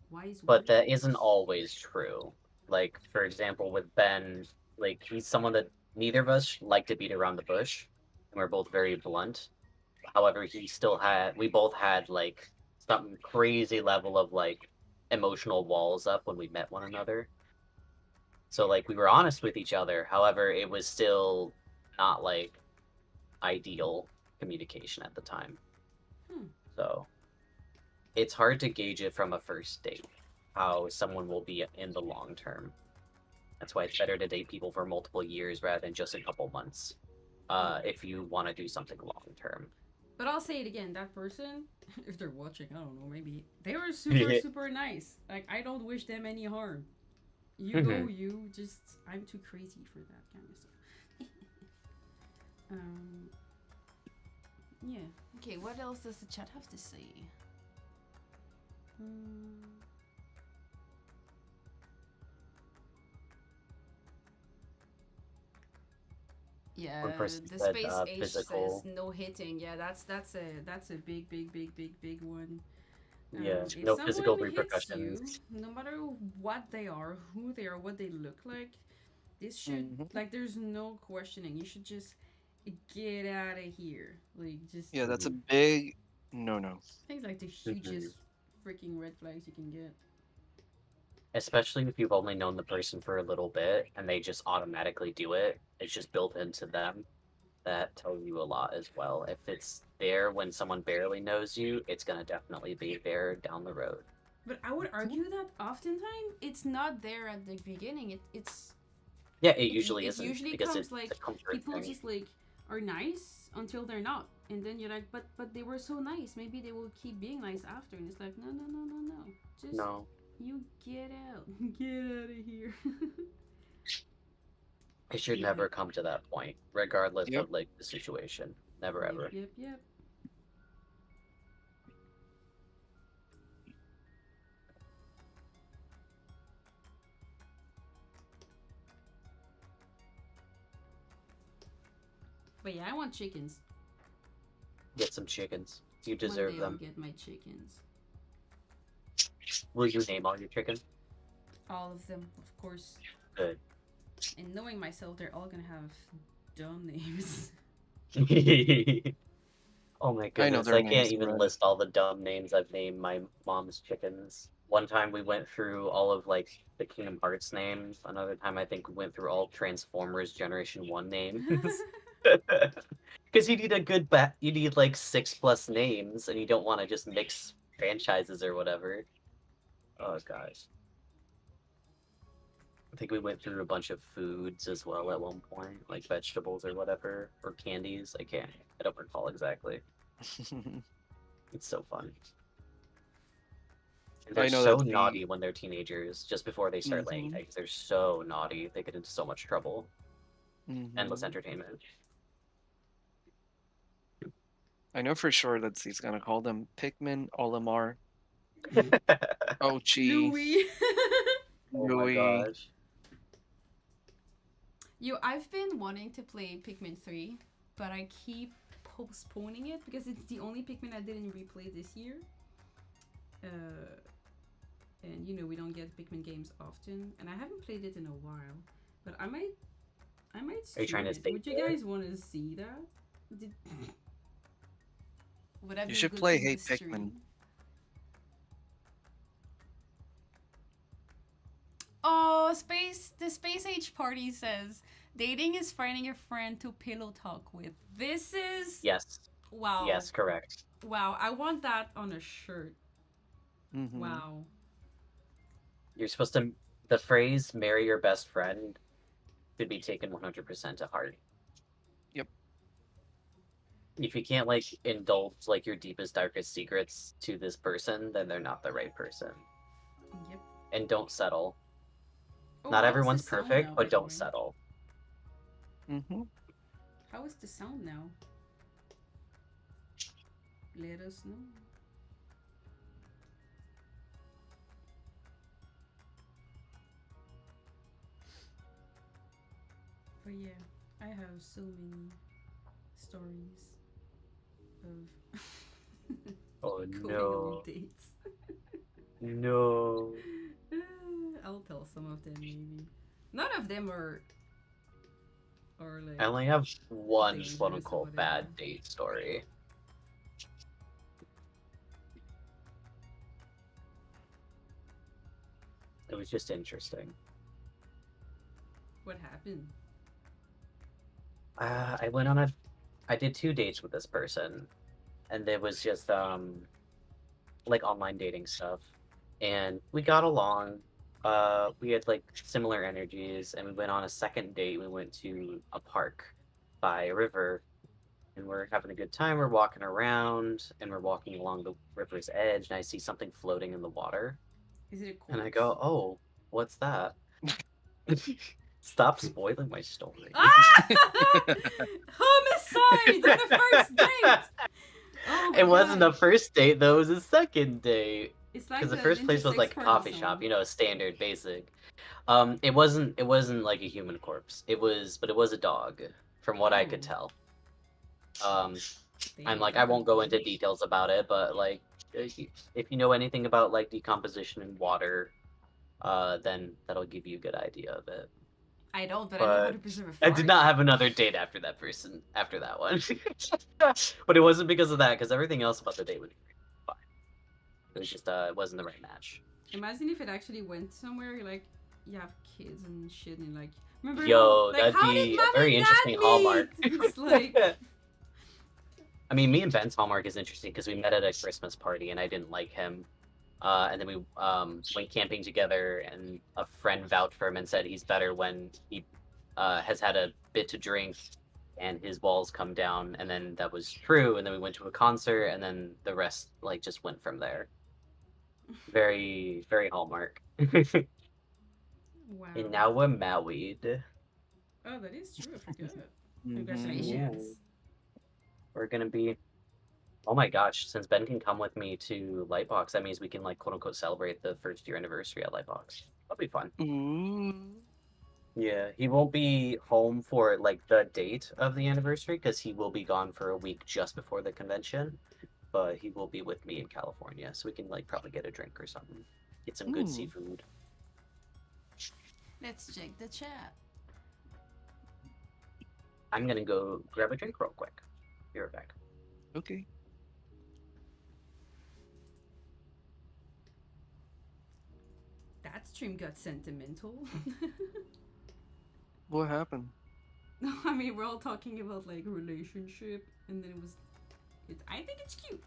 Wise But that words. isn't always true. Like, for example, with Ben, like he's someone that neither of us like to beat around the bush, and we're both very blunt. However, we both had like some crazy level of like emotional walls up when we met one another. So like we were honest with each other. However, it was still not like ideal communication at the time. Hmm. So it's hard to gauge it from a first date how someone will be in the long term. That's why it's better to date people for multiple years rather than just a couple months. If you want to do something long term. But I'll say it again, that person, if they're watching, I don't know, maybe they were super nice. Like I don't wish them any harm. You go, you just I'm too crazy for that kind of stuff. um yeah. Okay, what else does the chat have to say? Yeah, One person the said space age physical. says no hitting. Yeah, that's a big one. Yeah, If no physical someone hits you, repercussions. no matter what they are, who they are, what they look like, this should Mhm. like there's no questioning. You should just get out of here. Like just Yeah, that's a big no. things like the hugest freaking red flags you can get. Especially if you've only known the person for a little bit and they just automatically do it. It's just built into them. That tells you a lot as well. If it's there when someone barely knows you, it's gonna definitely be there down the road. But I would argue that oftentimes it's not there at the beginning. Yeah, it usually it isn't usually because comes it's like a comfort people thing. just like are nice until they're not, and then you're like, but they were so nice. Maybe they will keep being nice after, and it's like no. Just No, you get out, get out of here. it should Yep. never come to that point, regardless Yep. of like the situation. Never ever. Yep. But yeah, I want chickens. Get some chickens. You One deserve day I'll them. get my chickens. Will you name all your chickens? All of them, of course. Good. And knowing myself, they're all gonna have dumb names. Oh my I know goodness, their I can't names even already. list all the dumb names I've named my mom's chickens. One time we went through all of like the Kingdom Hearts names. Another time I think we went through all Transformers Generation 1 names. Because you need a good you need like 6+ names and you don't want to just mix franchises or whatever. Oh gosh. I think we went through a bunch of foods as well at one point, like vegetables or whatever, or candies. I don't recall exactly. It's so fun. And they're I know so that naughty when they're teenagers, just before they start laying Mhm. eggs. They're so naughty. They get into so much trouble. Endless Mhm. entertainment. I know for sure that he's gonna call them Pikmin, Olimar, Ochi, Louis. Oh my Louis. gosh. I've been wanting to play Pikmin 3, but I keep postponing it because it's the only Pikmin I didn't replay this year. and we don't get Pikmin games often, and I haven't played it in a while. But I might Are you trying stream to it. stay Would you there? guys want to see that? Did, would that You be a should good play thing Hey to Pikmin. stream? Oh, the Space Age Party says dating is finding a friend to pillow talk with. This is Yes. wow. Yes, correct. Wow, I want that on a shirt. Mm-hmm. Wow. You're supposed to. The phrase "marry your best friend" should be taken 100% to heart. Yep. If you can't like indulge like your deepest, darkest secrets to this person, then they're not the right person. Yep. And don't settle. Oh, Not how is everyone's the sound perfect, now, by but the don't way? settle. Mm-hmm. How is the sound now? Let us know. But yeah, I have so many stories of Oh going on no. dates. No. I'll tell some of them maybe. None of them are like I only have one dangerous quote or unquote whatever. bad date story. It was just interesting. What happened? I went on I did 2 dates with this person, and it was just like online dating stuff, and we got along. We had like similar energies, and we went on a second date. We went to a park by a river, and we're having a good time. We're walking around, and we're walking along the river's edge, and I see something floating in the water, Is it a corpse? and I go, "Oh, what's that?" Stop spoiling my story. Ah! Homicide on the first date! Oh my It wasn't the gosh. first date though, it was the second date. It's like Because the the first place was intersex like a party coffee song. shop, a standard basic. It wasn't like a human corpse. But it was a dog, from what I could Oh. tell. I'm Damn, like, I that won't got go into weird. details about it, but like, if you know anything about like decomposition in water, then that'll give you a good idea of it. I don't, but I know how to But preserve a I fart. did not have another date after that person, after that one. But it wasn't because of that, because everything else about the date was fine. It was just, it wasn't the right match. Imagine if it actually went somewhere, you're like, you have kids and shit, and like, remember Yo, like, that'd how did be mom a very and dad interesting hallmark. meet? It's like, I mean, me and Ben's hallmark is interesting because we met at a Christmas party and I didn't like him. And then we went camping together, and a friend vouched for him and said he's better when he has had a bit to drink and his walls come down. And then that was true. And then we went to a concert, and then the rest like just went from there. Very, very hallmark. wow. And now we're married. Oh, that is true. I forgot. Mhm. Congratulations. We're gonna be. Oh my gosh! Since Ben can come with me to Lightbox, that means we can like quote unquote celebrate the first year anniversary at Lightbox. That'll be fun. Ooh. Yeah, he won't be home for like the date of the anniversary because he will be gone for a week just before the convention. But he will be with me in California, so we can like probably get a drink or something, get some good Ooh. seafood. Let's check the chat. I'm gonna go grab a drink real quick. Be right back. Okay. That stream got sentimental. What happened? No, I mean we're all talking about like relationship, and then it was. I think it's cute.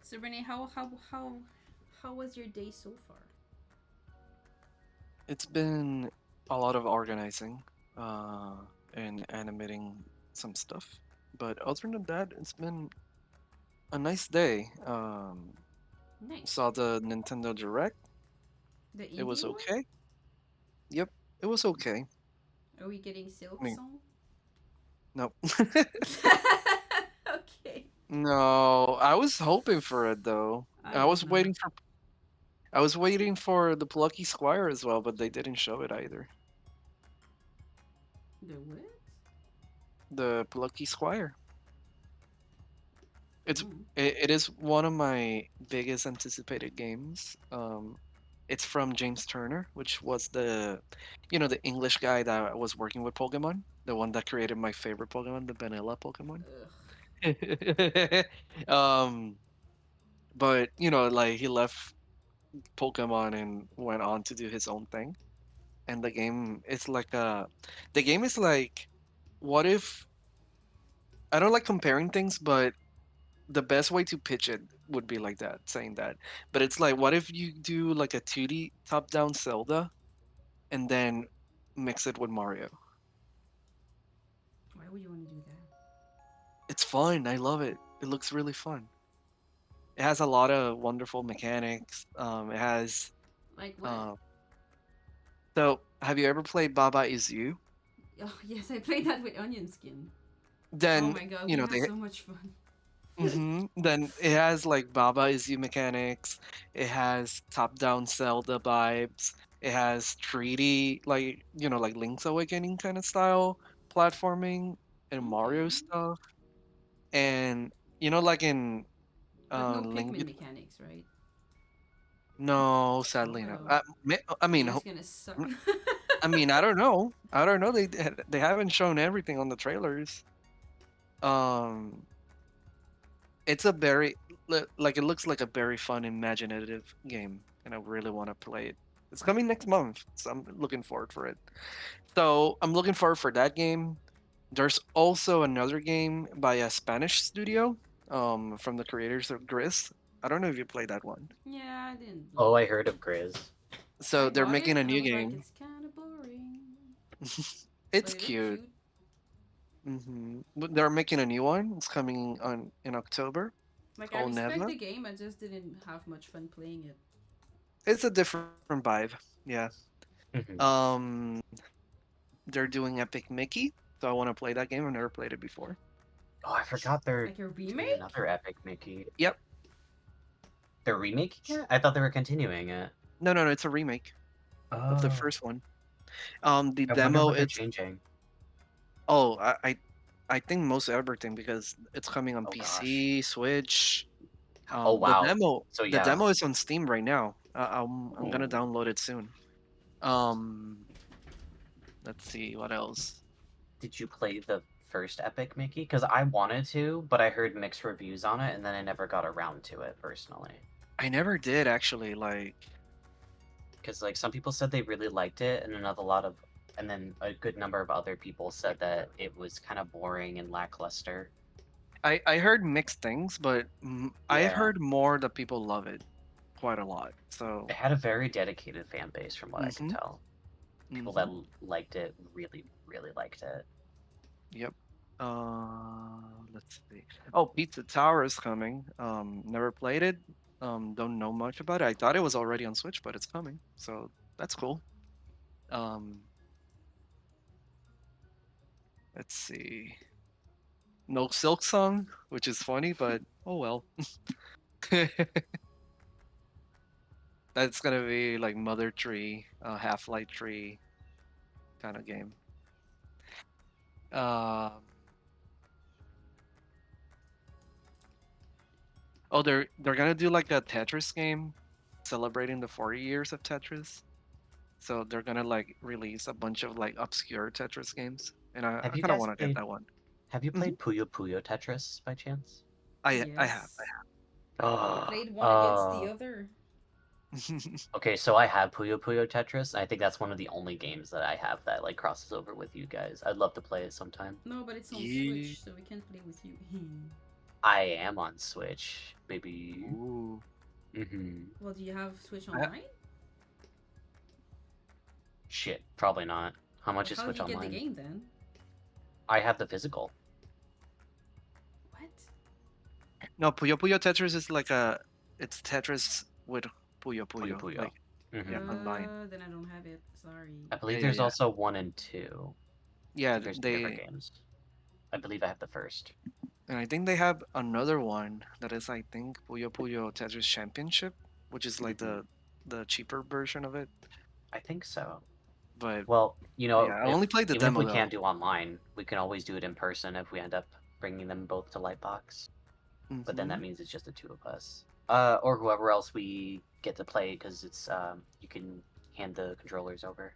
So Renee, how was your day so far? It's been a lot of organizing, uh, and animating some stuff. But other than that, it's been a nice day. Nice. Saw the Nintendo Direct. The It was indie one? okay. Yep, it was okay. Are we getting Silk I mean, Song? no, Okay. no. I was hoping for it though. I I was was not. waiting for. I was waiting for the Plucky Squire as well, but they didn't show it either. The what? The Plucky Squire. It's Mm. it is one of my biggest anticipated games. It's from James Turner, which was the English guy that was working with Pokemon, the one that created my favorite Pokemon, the vanilla Pokemon. Ugh. um, but like he left Pokemon and went on to do his own thing. And the game is like, what if I don't like comparing things, but the best way to pitch it would be like that, saying that. But it's like, what if you do like a 2D top-down Zelda and then mix it with Mario? Why would you want to do that? It's fun. I love it. It looks really fun. It has a lot of wonderful mechanics. It has Like what? uh, so have you ever played Baba Is You? Oh yes, I played that with Onion Skin. Oh Then my god, you we know had they so much fun. Then it has like Baba Is You mechanics. It has top-down Zelda vibes. It has 3D, like like Link's Awakening kind of style platforming and Mario Okay. stuff. And like in But no Link. Pikmin mechanics, right? No, sadly no. Oh. I The mean, game's gonna suck. I don't know. I don't know. They haven't shown everything on the trailers. Um, it's a very like it looks like a very fun, imaginative game, and I really want to play it. It's coming next month, so I'm looking forward for it. So I'm looking forward for that game. There's also another game by a Spanish studio, from the creators of Gris. I don't know if you played that one. Yeah, I didn't Oh, like I it. heard of Grizz. So I they're bought it making a and I new was like, game. it's kind of boring, but It's it looked cute. cute. But they're making a new one. It's coming on in October. It's Like I called respect Neva. the game, I just didn't have much fun playing it. It's a different vibe. Yeah. Hmm. Um, they're doing Epic Mickey, so I want to play that game. I've never played it before. Oh, I forgot they're Like a doing remake? another Epic Mickey. Yep. They're remaking it? I thought they were continuing it. No, no, no. It's a remake of the Oh. first one. The I wonder demo what they're is changing. oh, I think most everything because it's coming on Oh gosh. PC, Switch. Oh The wow. demo So the yeah. demo is on Steam right now. I'm gonna Ooh. download it soon. Um, let's see what else. Did you play the first Epic Mickey? Because I wanted to, but I heard mixed reviews on it, and then I never got around to it personally. I never did actually. Like, Because like some people said they really liked it, and and then a good number of other people said that it was kind of boring and lackluster. I heard mixed things, but I Yeah, heard more that people love it quite a lot. So, it had a very dedicated fan base, from what I could mm-hmm, tell. People mm-hmm, that liked it really, really liked it. yep. Let's see. Oh, Pizza Tower is coming. Never played it. Don't know much about it. I thought it was already on Switch, but it's coming, so that's cool. Um, let's see. No Silk Song, which is funny, but oh well. That's gonna be like Mother Tree, Half-Life Tree kind of game. Um, oh, they're gonna do like a Tetris game celebrating the 40 years of Tetris. So they're gonna like release a bunch of like obscure Tetris games, and Have I you kind of guys want to get played? that one. Have you Hmm. played Puyo Puyo Tetris by chance? I have. Yes. We Oh, played one against the other. okay, so I have Puyo Puyo Tetris. And I think that's one of the only games that I have that like crosses over with you guys. I'd love to play it sometime. No, but it's on Yeah. Switch, so we can't play with you. I am on Switch, maybe. Ooh. Mm-hmm. Well, do you have Switch I, Online? Shit, probably not. How much is How did Switch you get the Online? game then? I have the physical. What? No, Puyo Puyo Tetris is like it's Tetris with Puyo Puyo Puyo. Puyo. Like, yeah, Hmm. online. Then I don't have it. Sorry. I Yeah, believe yeah, there's yeah. also 1 and 2. Yeah, There's two different they games. I believe I have the first. and I think they have another one that is I think Puyo Puyo Tetris Championship, which is like Mhm. the cheaper version of it. I think so. But Well, yeah, I only played the even if demo we though. can't do online, we can always do it in person if we end up bringing them both to Lightbox. But then that Mhm. means it's just the two of us, or whoever else we get to play, because it's you can hand the controllers over.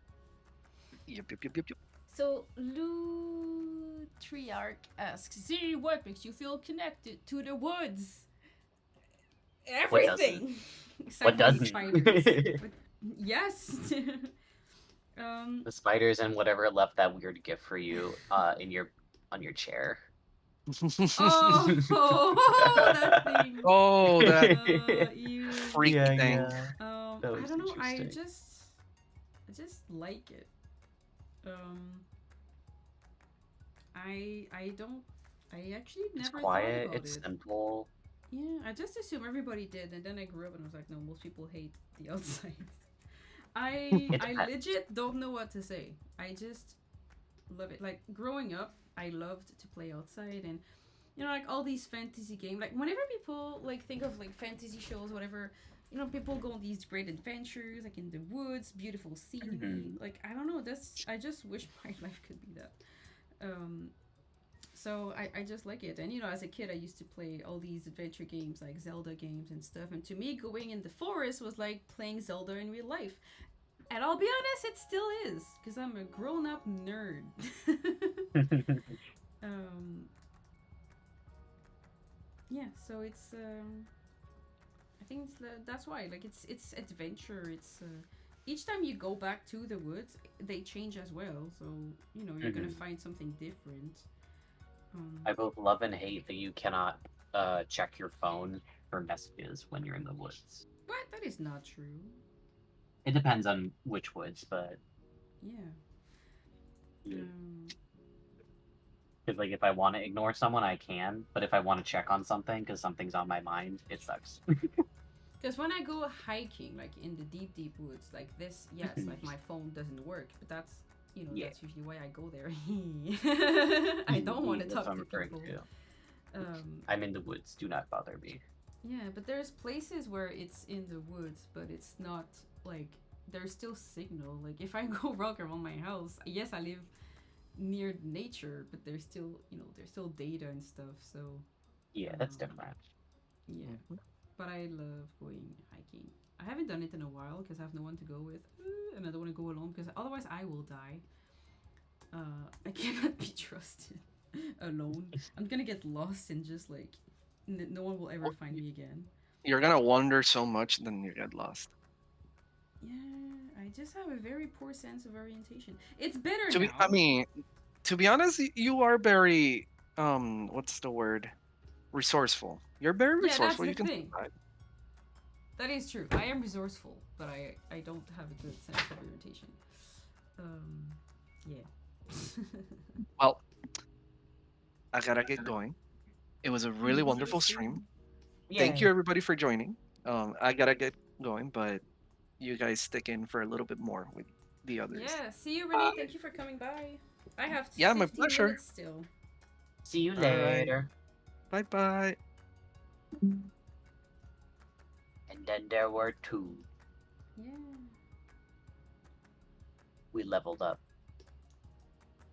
Yep, yep, yep, yep, yep. So Lutriarch asks, Siri, what makes you feel connected to the woods? What doesn't? Everything. What Except for the doesn't? spiders. But yes. The spiders and whatever left that weird gift for you on your chair. Oh, that thing. Oh, that You. freak thing. That I was don't know. I interesting. just like it. Um, I don't. I actually It's never quiet. thought about It's it. simple. Yeah, I just assume everybody did, and then I grew up and was like, no, most people hate the outside. I depends. legit don't know what to say. I just love it. Like growing up, I loved to play outside, and like all these fantasy games. Like whenever people like think of like fantasy shows, whatever, people go on these great adventures, like in the woods, beautiful scenery. Mhm. Like I don't know. I just wish my life could be that. Um, so I just like it. And as a kid, I used to play all these adventure games like Zelda games and stuff. And to me, going in the forest was like playing Zelda in real life. And I'll be honest, it still is because I'm a grown-up nerd. um, yeah, so it's I think that's why like it's adventure. It's each time you go back to the woods, they change as well. So you're gonna find something different. I both love and hate that you cannot check your phone for messages when you're in the woods. What? That is not true. It depends on which woods, but Yeah. because like if I want to ignore someone, I can. But if I want to check on something because something's on my mind, it sucks. Because when I go hiking, like in the deep, deep woods, like this, yes, like my phone doesn't work, but that's Yeah. that's usually why I go there. I don't want to That's what talk I'm to referring people. to. I'm in the woods. Do not bother me. Yeah, but there's places where it's in the woods, but it's not like there's still signal. Like if I go walk around my house, yes, I live near nature, but there's still there's still data and stuff. So Yeah, that's different. yeah. Mhm. But I love going hiking. I haven't done it in a while because I have no one to go with, and I don't want to go alone because otherwise I will die. I cannot be trusted alone. I'm gonna get lost and just like no one will ever find me again. You're gonna wander so much, then you get lost. Yeah, I just have a very poor sense of orientation. It's better To be, now. I mean, to be honest, you are very what's the word? Resourceful. You're very Yeah, that's resourceful. the You can thing. survive. That is true. I am resourceful, but I don't have a good sense of orientation. Yeah. Well, I gotta get going. It was a really wonderful stream. Thank you everybody for joining. I gotta get going, but you guys stick in for a little bit more with the others. Yeah, see you, Renee. Thank you for coming by. I have Yeah, my 15 pleasure. minutes still. See you All right. later. Bye bye. And then there were 2. Yeah. We leveled up.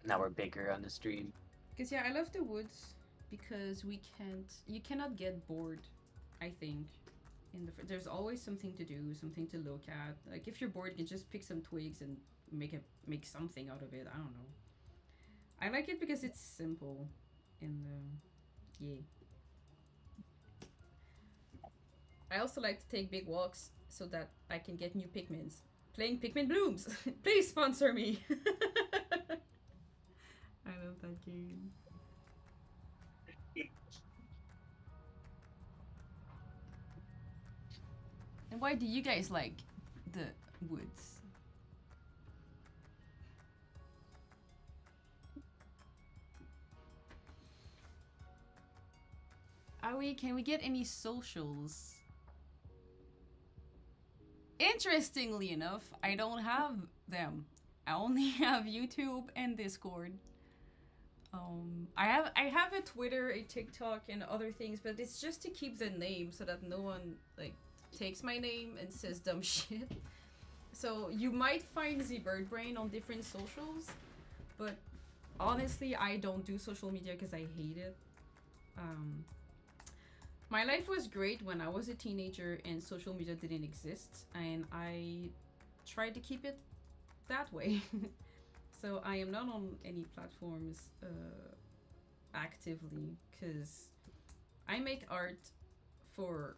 Now we're bigger on the stream. Because yeah, I love the woods because you cannot get bored. I think there's always something to do, something to look at. Like if you're bored, you can just pick some twigs and make something out of it. I don't know. I like it because it's simple, and yeah. I also like to take big walks so that I can get new Pikmins. Playing Pikmin Blooms. Please sponsor me. I love that game. And why do you guys like the woods? can we get any socials? Interestingly enough, I don't have them. I only have YouTube and Discord. I have a Twitter, a TikTok, and other things, but it's just to keep the name so that no one like takes my name and says dumb shit. So you might find the Bird Brain on different socials, but honestly, I don't do social media because I hate it. Um, my life was great when I was a teenager and social media didn't exist, and I tried to keep it that way. So I am not on any platforms actively because I make art for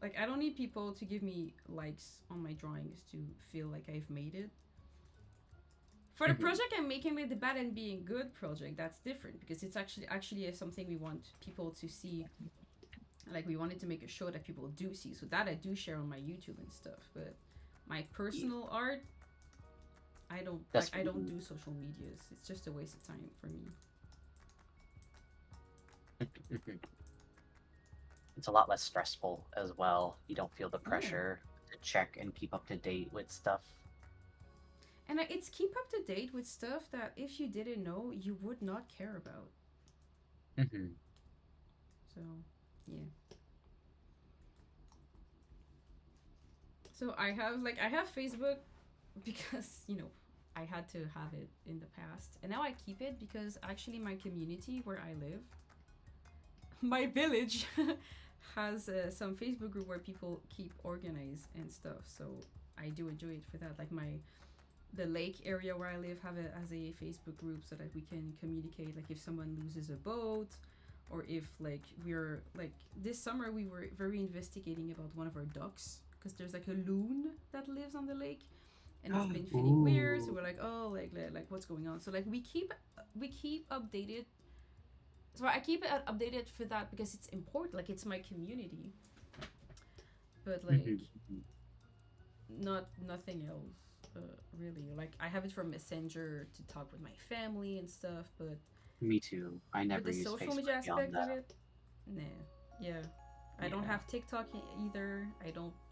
like I don't need people to give me likes on my drawings to feel like I've made it. For the project I'm making with the Bad and Being Good project, that's different because it's actually something we want people to see. Like we wanted to make a show that people do see, so that I do share on my YouTube and stuff. But my personal art, I don't do social medias. It's just a waste of time for me. It's a lot less stressful as well. You don't feel the Yeah. pressure to check and keep up to date with stuff. And it's keep up to date with stuff that if you didn't know, you would not care about. So, yeah. So I have Facebook because, I had to have it in the past. And now I keep it because actually my community where I live, my village has some Facebook group where people keep organized and stuff. So I do enjoy it for that. Like the lake area where I live has a Facebook group so that we can communicate. Like if someone loses a boat, or if like we're like this summer we were very investigating about one of our ducks because there's like a loon that lives on the lake, and it's been feeling weird. So we're like, oh, like what's going on? So like we keep updated. So I keep it updated for that because it's important. Like it's my community, but like nothing else. Really, like I have it for Messenger to talk with my family and stuff, but Me too. I never the use social Facebook media beyond aspect of that. it, nah, yeah. I don't Yeah. have TikTok either.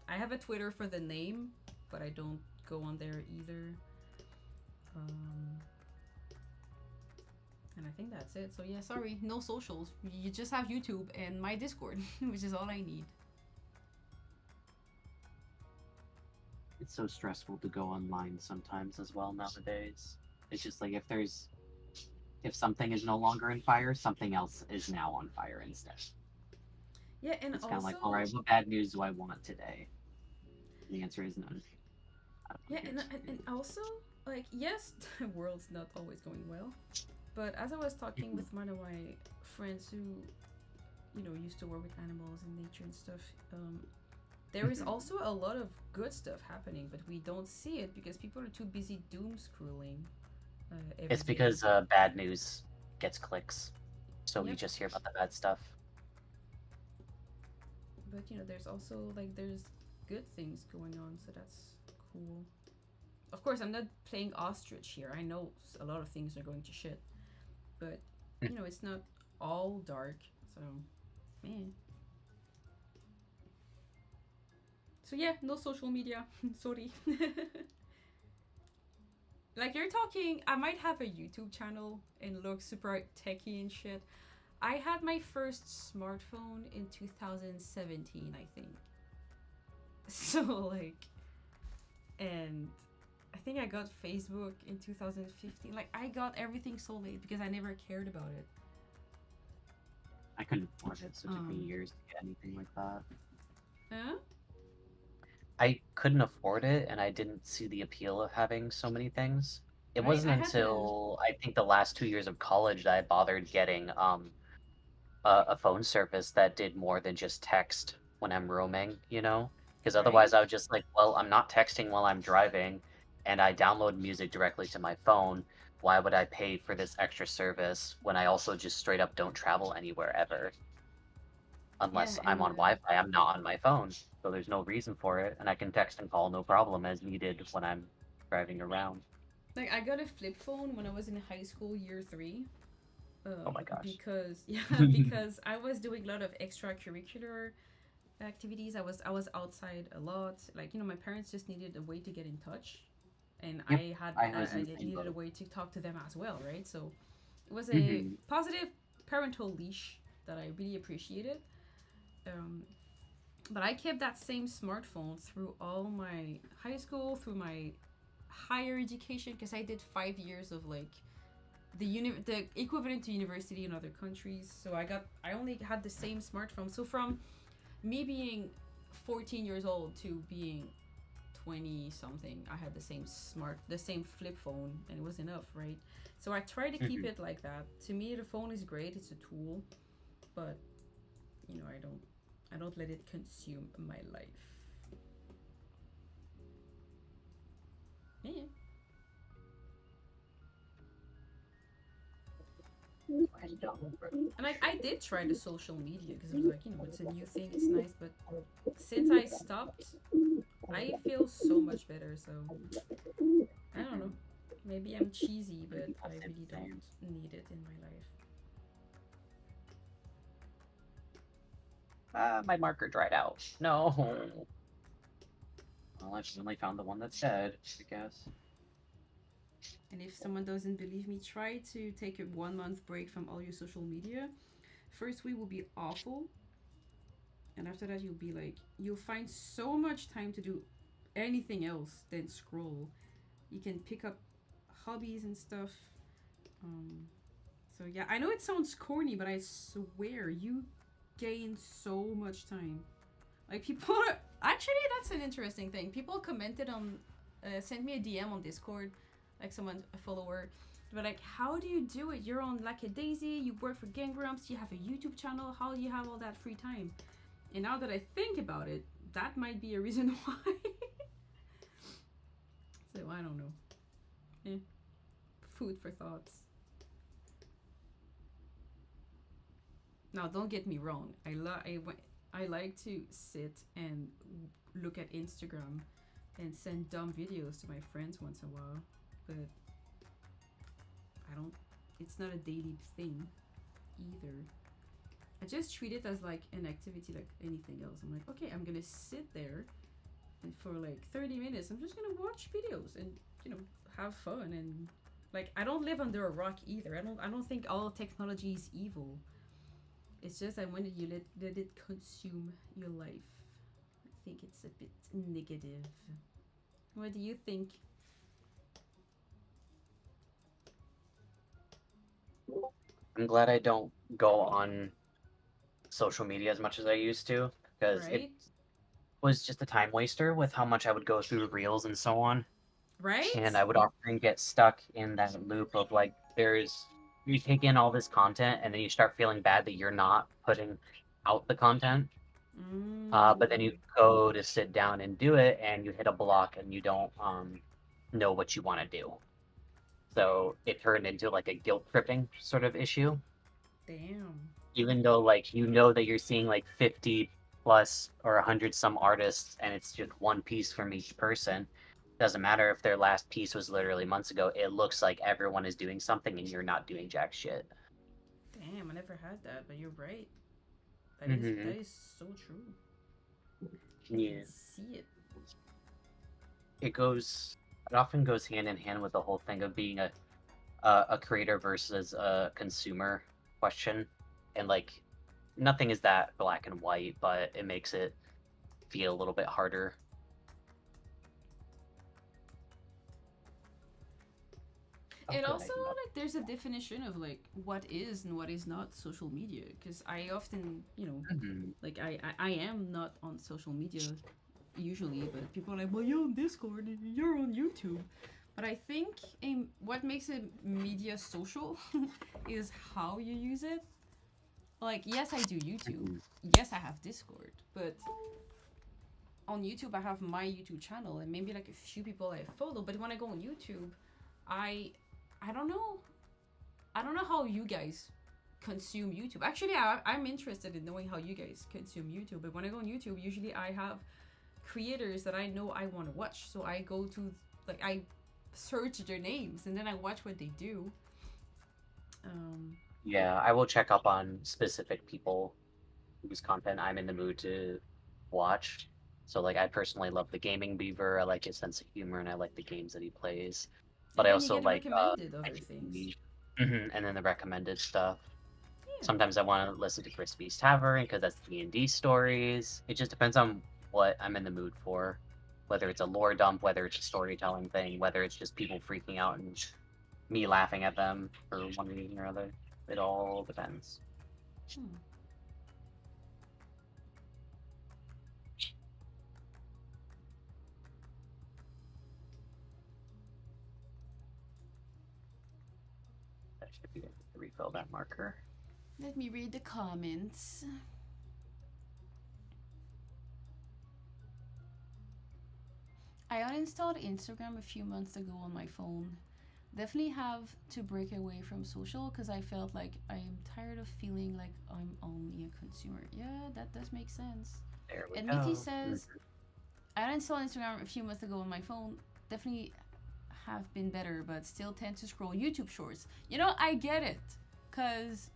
I have a Twitter for the name, but I don't go on there either. And I think that's it. So yeah, sorry, no socials. You just have YouTube and my Discord, which is all I need. It's so stressful to go online sometimes as well nowadays. It's just like if something is no longer in fire, something else is now on fire instead. Yeah, and It's kind of also like, all right, what bad news do I want today? And the answer is none. I don't yeah, care. and also like yes, the world's not always going well, but as I was talking with one of my friends who, used to work with animals and nature and stuff, there is also a lot of good stuff happening, but we don't see it because people are too busy doom scrolling. It's Every day. because bad news gets clicks, so we Yep. just hear about the bad stuff. But there's also there's good things going on, so that's cool. Of course, I'm not playing ostrich here. I know a lot of things are going to shit, but it's not all dark. So, man. So yeah, no social media. Sorry. Like you're talking, I might have a YouTube channel and look super techie and shit. I had my first smartphone in 2017, I think. So and I think I got Facebook in 2015. Like I got everything so late because I never cared about it. I couldn't afford it, so it took me Um. years to get anything like that. Huh? I couldn't afford it, and I didn't see the appeal of having so many things. It I wasn't had the until I think the last 2 years of college that I bothered getting a phone service that did more than just text when I'm roaming, Because right. otherwise I would just like, well, I'm not texting while I'm driving, and I download music directly to my phone. Why would I pay for this extra service when I also just straight up don't travel anywhere ever? Yeah, Unless I'm and on Wi-Fi, I'm not on my phone, so there's no reason for it, and I can text and call no problem as needed when I'm driving around. I got a flip phone when I was in high school, year 3. Oh my gosh. because yeah, because I was doing a lot of extracurricular activities. I was outside a lot. Like, my parents just needed a way to get in touch, and Yep. I had I was I in the same needed a boat. way to talk to them as well, right? So it was a Hmm. positive parental leash that I really appreciated. Um, but I kept that same smartphone through all my high school, through my higher education, because I did 5 years of like the equivalent to university in other countries. So I only had the same smartphone. So from me being 14 years old to being 20 something, I had the same flip phone, and it was enough, right? So I try to keep Hmm. it like that. To me, the phone is great, it's a tool, but I don't let it consume my life. Yeah. I don't. And I did try the social media because it was like, it's a new thing, it's nice, but since I stopped, I feel so much better. So I don't know. Maybe I'm cheesy, but I really don't Same. need it in my life. My marker dried out. No. Well, I've finally found the one that said, I guess. And if someone doesn't believe me, try to take a 1 month break from all your social media. First week will be awful, and after that you'll find so much time to do anything else than scroll. You can pick up hobbies and stuff. Um, so yeah, I know it sounds corny, but I swear you gain so much time. Like people are actually that's an interesting thing. People commented on, sent me a DM on Discord, like someone a follower. But like, how do you do it? You're on like a Daisy. You work for Grumps. You have a YouTube channel. How do you have all that free time? And now that I think about it, that might be a reason why. So I don't know. Eh, food for thoughts. Now, don't get me wrong. I like to sit and look at Instagram and send dumb videos to my friends once in a while, but I don't. It's not a daily thing either. I just treat it as like an activity like anything else. I'm like, okay, I'm gonna sit there and for like 30 minutes, I'm just gonna watch videos and have fun and like I don't live under a rock either. I don't think all technology is evil. It's just that when you let it consume your life, I think it's a bit negative. What do you think? I'm glad I don't go on social media as much as I used to because it Right? was just a time waster with how much I would go through reels and so on. And Right? I would often get stuck in that loop of like, you take in all this content and then you start feeling bad that you're not putting out the content. But then you Mm. go to sit down and do it and you hit a block and you don't know what you want to do. So it turned into like a guilt tripping sort of issue. Damn. Even though like you know that you're seeing like 50 plus or 100 some artists and it's just one piece from each person, doesn't matter if their last piece was literally months ago, it looks like everyone is doing something and you're not doing jack shit. Damn, I never had that, but you're right. That is Hmm. that is so true. I can Yeah, see it. it often goes hand in hand with the whole thing of being a creator versus a consumer question, and like nothing is that black and white, but it makes it feel a little bit harder. Oh, It good. also like there's a definition of like what is and what is not social media because I often Mhm. like I am not on social media usually, but people are like, well, you're on Discord and you're on YouTube. But I think what makes a media social is how you use it. Like, yes, I do YouTube. Mhm. Yes, I have Discord. But on YouTube, I have my YouTube channel and maybe like a few people I follow. But when I go on YouTube, I I don't know. I don't know how you guys consume YouTube. Actually, I'm interested in knowing how you guys consume YouTube. But when I go on YouTube, usually I have creators that I know I want to watch. So I go to like I search their names and then I watch what they do. Um, Yeah, I will check up on specific people whose content I'm in the mood to watch. So like I personally love the gaming beaver. I like his sense of humor and I like the games that he plays. But And I then you also get like recommended other things. and then the recommended stuff. Yeah. Sometimes I want to listen to Crispy's Tavern because that's D&D stories. It just depends on what I'm in the mood for. Whether it's a lore dump, whether it's a storytelling thing, whether it's just people freaking out and me laughing at them for one reason or other. It all depends. Hmm. That should be it to refill that marker. Let me read the comments. I uninstalled Instagram a few months ago on my phone. Definitely have to break away from social because I felt like I am tired of feeling like I'm only a consumer. Yeah, that does make sense. There we And go. Mithy says, I uninstalled Instagram a few months ago on my phone. Definitely have been better, but still tend to scroll YouTube shorts. You know, I get it. Because,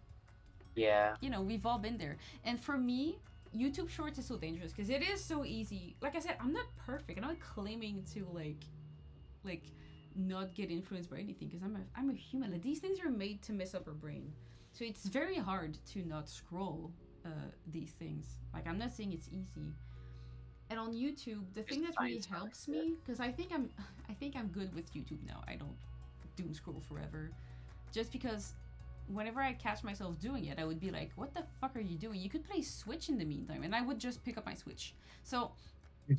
Yeah. you know, we've all been there. And for me, YouTube shorts is so dangerous because it is so easy. Like I said, I'm not perfect. I'm not claiming to like not get influenced by anything because I'm a human. Like, these things are made to mess up our brain. So it's very hard to not scroll these things. Like, I'm not saying it's easy. And on YouTube, the thing that really helps me, because I think I'm good with YouTube now. I don't doom scroll forever, just because whenever I catch myself doing it, I would be like, "What the fuck are you doing? You could play Switch in the meantime," and I would just pick up my Switch. So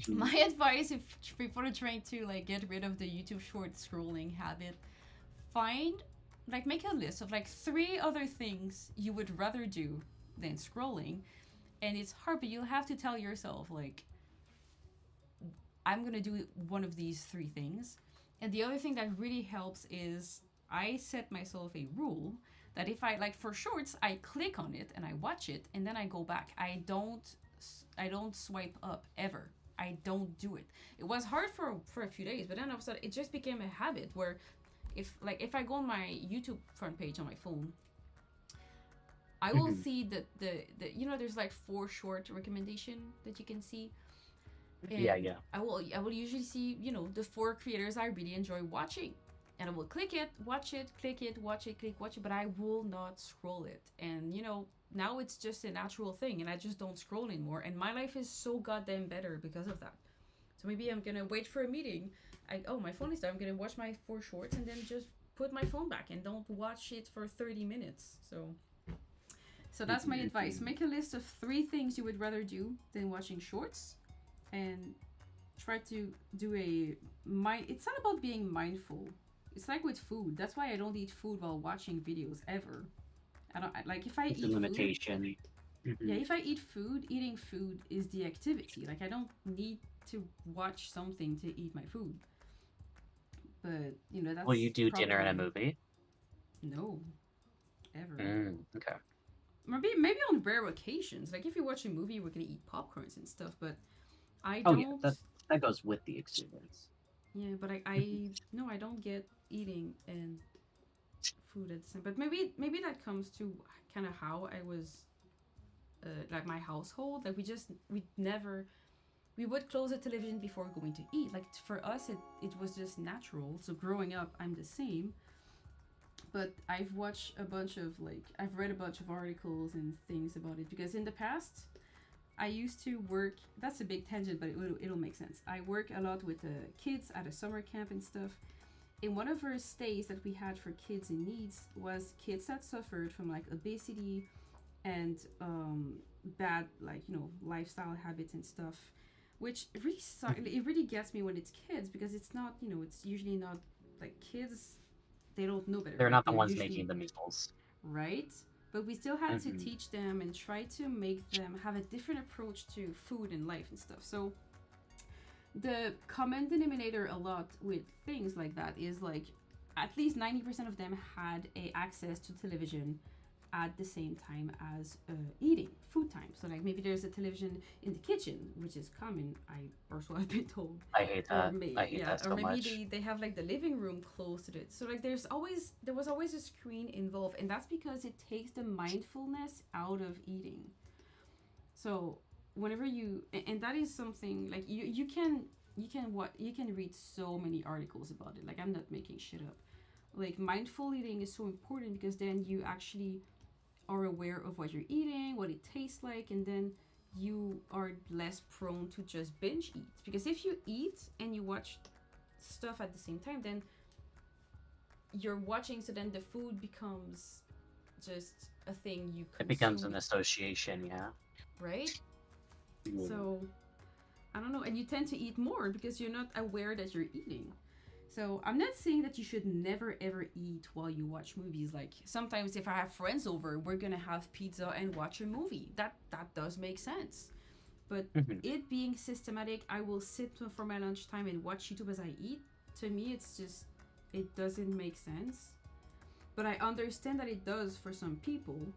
my advice, if people are trying to like get rid of the YouTube short scrolling habit, find like make a list of like 3 other things you would rather do than scrolling. And it's hard, but you'll have to tell yourself like I'm gonna do one of these 3 things. And the other thing that really helps is I set myself a rule that if I like for shorts, I click on it and I watch it and then I go back. I don't swipe up ever. I don't do it. It was hard for a few days, but then all of a sudden it just became a habit where if I go on my YouTube front page on my phone, I will see that the there's like 4 short recommendation that you can see. And Yeah. I will usually see, the 4 creators I really enjoy watching. And I will click it, watch it, click it, watch it, click, watch it, but I will not scroll it. And now it's just a natural thing and I just don't scroll anymore. And my life is so goddamn better because of that. So maybe I'm gonna wait for a meeting. My phone is down, I'm gonna watch my 4 shorts and then just put my phone back and don't watch it for 30 minutes. So that's my advice. Make a list of 3 things you would rather do than watching shorts, and try to do it's not about being mindful. It's like with food. That's why I don't eat food while watching videos ever. I don't like if I It's eat a food. limitation. Yeah, if I eat food, eating food is the activity. Like, I don't need to watch something to eat my food. But that's Will you do dinner and a probably movie? no, ever. Okay. Maybe on rare occasions. Like if you watch a movie, we're gonna eat popcorns and stuff. But I Oh don't. yeah, that goes with the experience. Yeah, but I no, I don't get eating and food at the same. But maybe that comes to kind of how I was, like my household. Like we would close the television before going to eat. Like for us, it was just natural. So growing up, I'm the same. But I've read a bunch of articles and things about it because in the past, I used to work. That's a big tangent, but it'll make sense. I work a lot with kids at a summer camp and stuff. In one of our stays that we had for kids in needs was kids that suffered from like obesity and bad lifestyle habits and stuff, which it really gets me when it's kids because it's not it's usually not like kids. They don't know better. They're Right? not the They're ones usually making the meals. right. But we still had to teach them and try to make them have a different approach to food and life and stuff. So the common denominator a lot with things like that is like at least 90% of them had a access to television at the same time as eating, food time. So like maybe there's a television in the kitchen, which is common. I also have been told. I hate that. I hate Yeah, that so or maybe much. they have like the living room close to it. So like there was always a screen involved, and that's because it takes the mindfulness out of eating. So whenever you and that is something like you can read so many articles about it. Like I'm not making shit up. Like mindful eating is so important because then you actually are aware of what you're eating, what it tastes like, and then you are less prone to just binge eat. Because if you eat and you watch stuff at the same time, then you're watching, so then the food becomes just a thing you consume. It becomes an association, yeah. Right? Mm. So, I don't know. And you tend to eat more because you're not aware that you're eating. So I'm not saying that you should never ever eat while you watch movies. Like sometimes if I have friends over, we're gonna have pizza and watch a movie. That does make sense. But it being systematic, I will sit for my lunchtime and watch YouTube as I eat. To me, it's just it doesn't make sense. But I understand that it does for some people.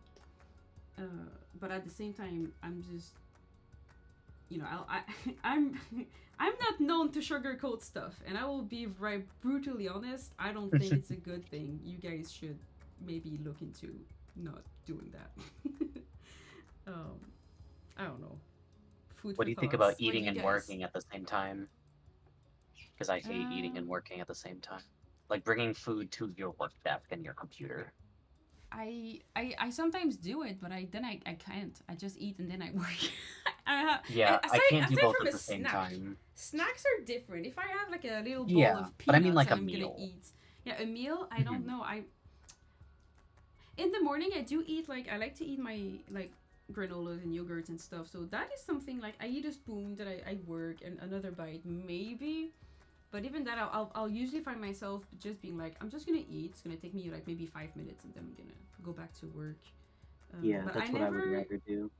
But at the same time, I'm just I'm I'm not known to sugarcoat stuff, and I will be right brutally honest. I don't think it's a good thing. You guys should maybe look into not doing that. I don't know. Food. What do you think thoughts. about eating and guys? working at the same time? Because I hate eating and working at the same time. Like bringing food to your work desk and your computer. I sometimes do it, but I can't. I just eat and then I work. I can't do both at the same time. Snacks are different. If I have like a little bowl Yeah, of peanuts, but I mean like a I'm meal. gonna eat. Yeah, a meal. I don't know. In the morning I do eat I like to eat my like granolas and yogurts and stuff. So that is something like I eat a spoon that I work and another bite maybe. But even that, I'll usually find myself just being like, I'm just gonna eat. It's gonna take me like maybe 5 minutes, and then I'm gonna go back to work. But that's what I would rather do.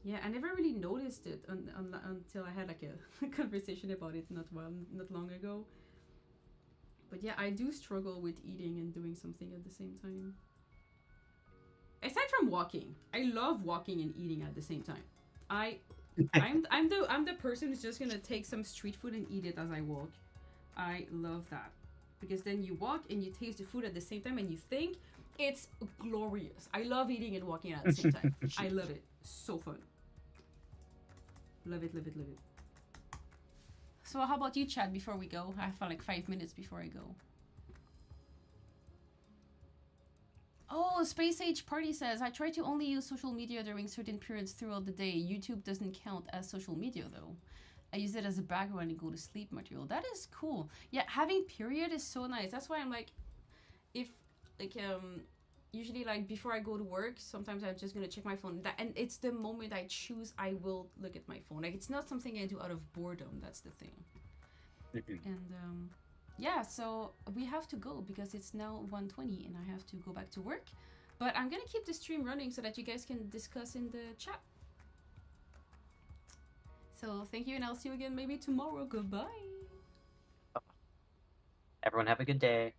Yeah, I never really noticed it until I had like a conversation about it not long ago. But yeah, I do struggle with eating and doing something at the same time. Aside from walking, I love walking and eating at the same time. I'm the person who's just gonna take some street food and eat it as I walk. I love that because then you walk and you taste the food at the same time and you think it's glorious. I love eating and walking at the same time. I love it. So fun. Love it, love it, love it. So how about you, Chad, before we go? I have like 5 minutes before I go. Oh, Space Age Party says, I try to only use social media during certain periods throughout the day. YouTube doesn't count as social media though. I use it as a background and go to sleep material. That is cool. Yeah, having period is so nice. That's why I'm like, usually like before I go to work, sometimes I'm just gonna check my phone. And it's the moment I choose, I will look at my phone. Like it's not something I do out of boredom. That's the thing. And yeah, so we have to go because it's now 1:20 and I have to go back to work. But I'm gonna keep the stream running so that you guys can discuss in the chat. So thank you, and I'll see you again maybe tomorrow. Goodbye. Everyone have a good day.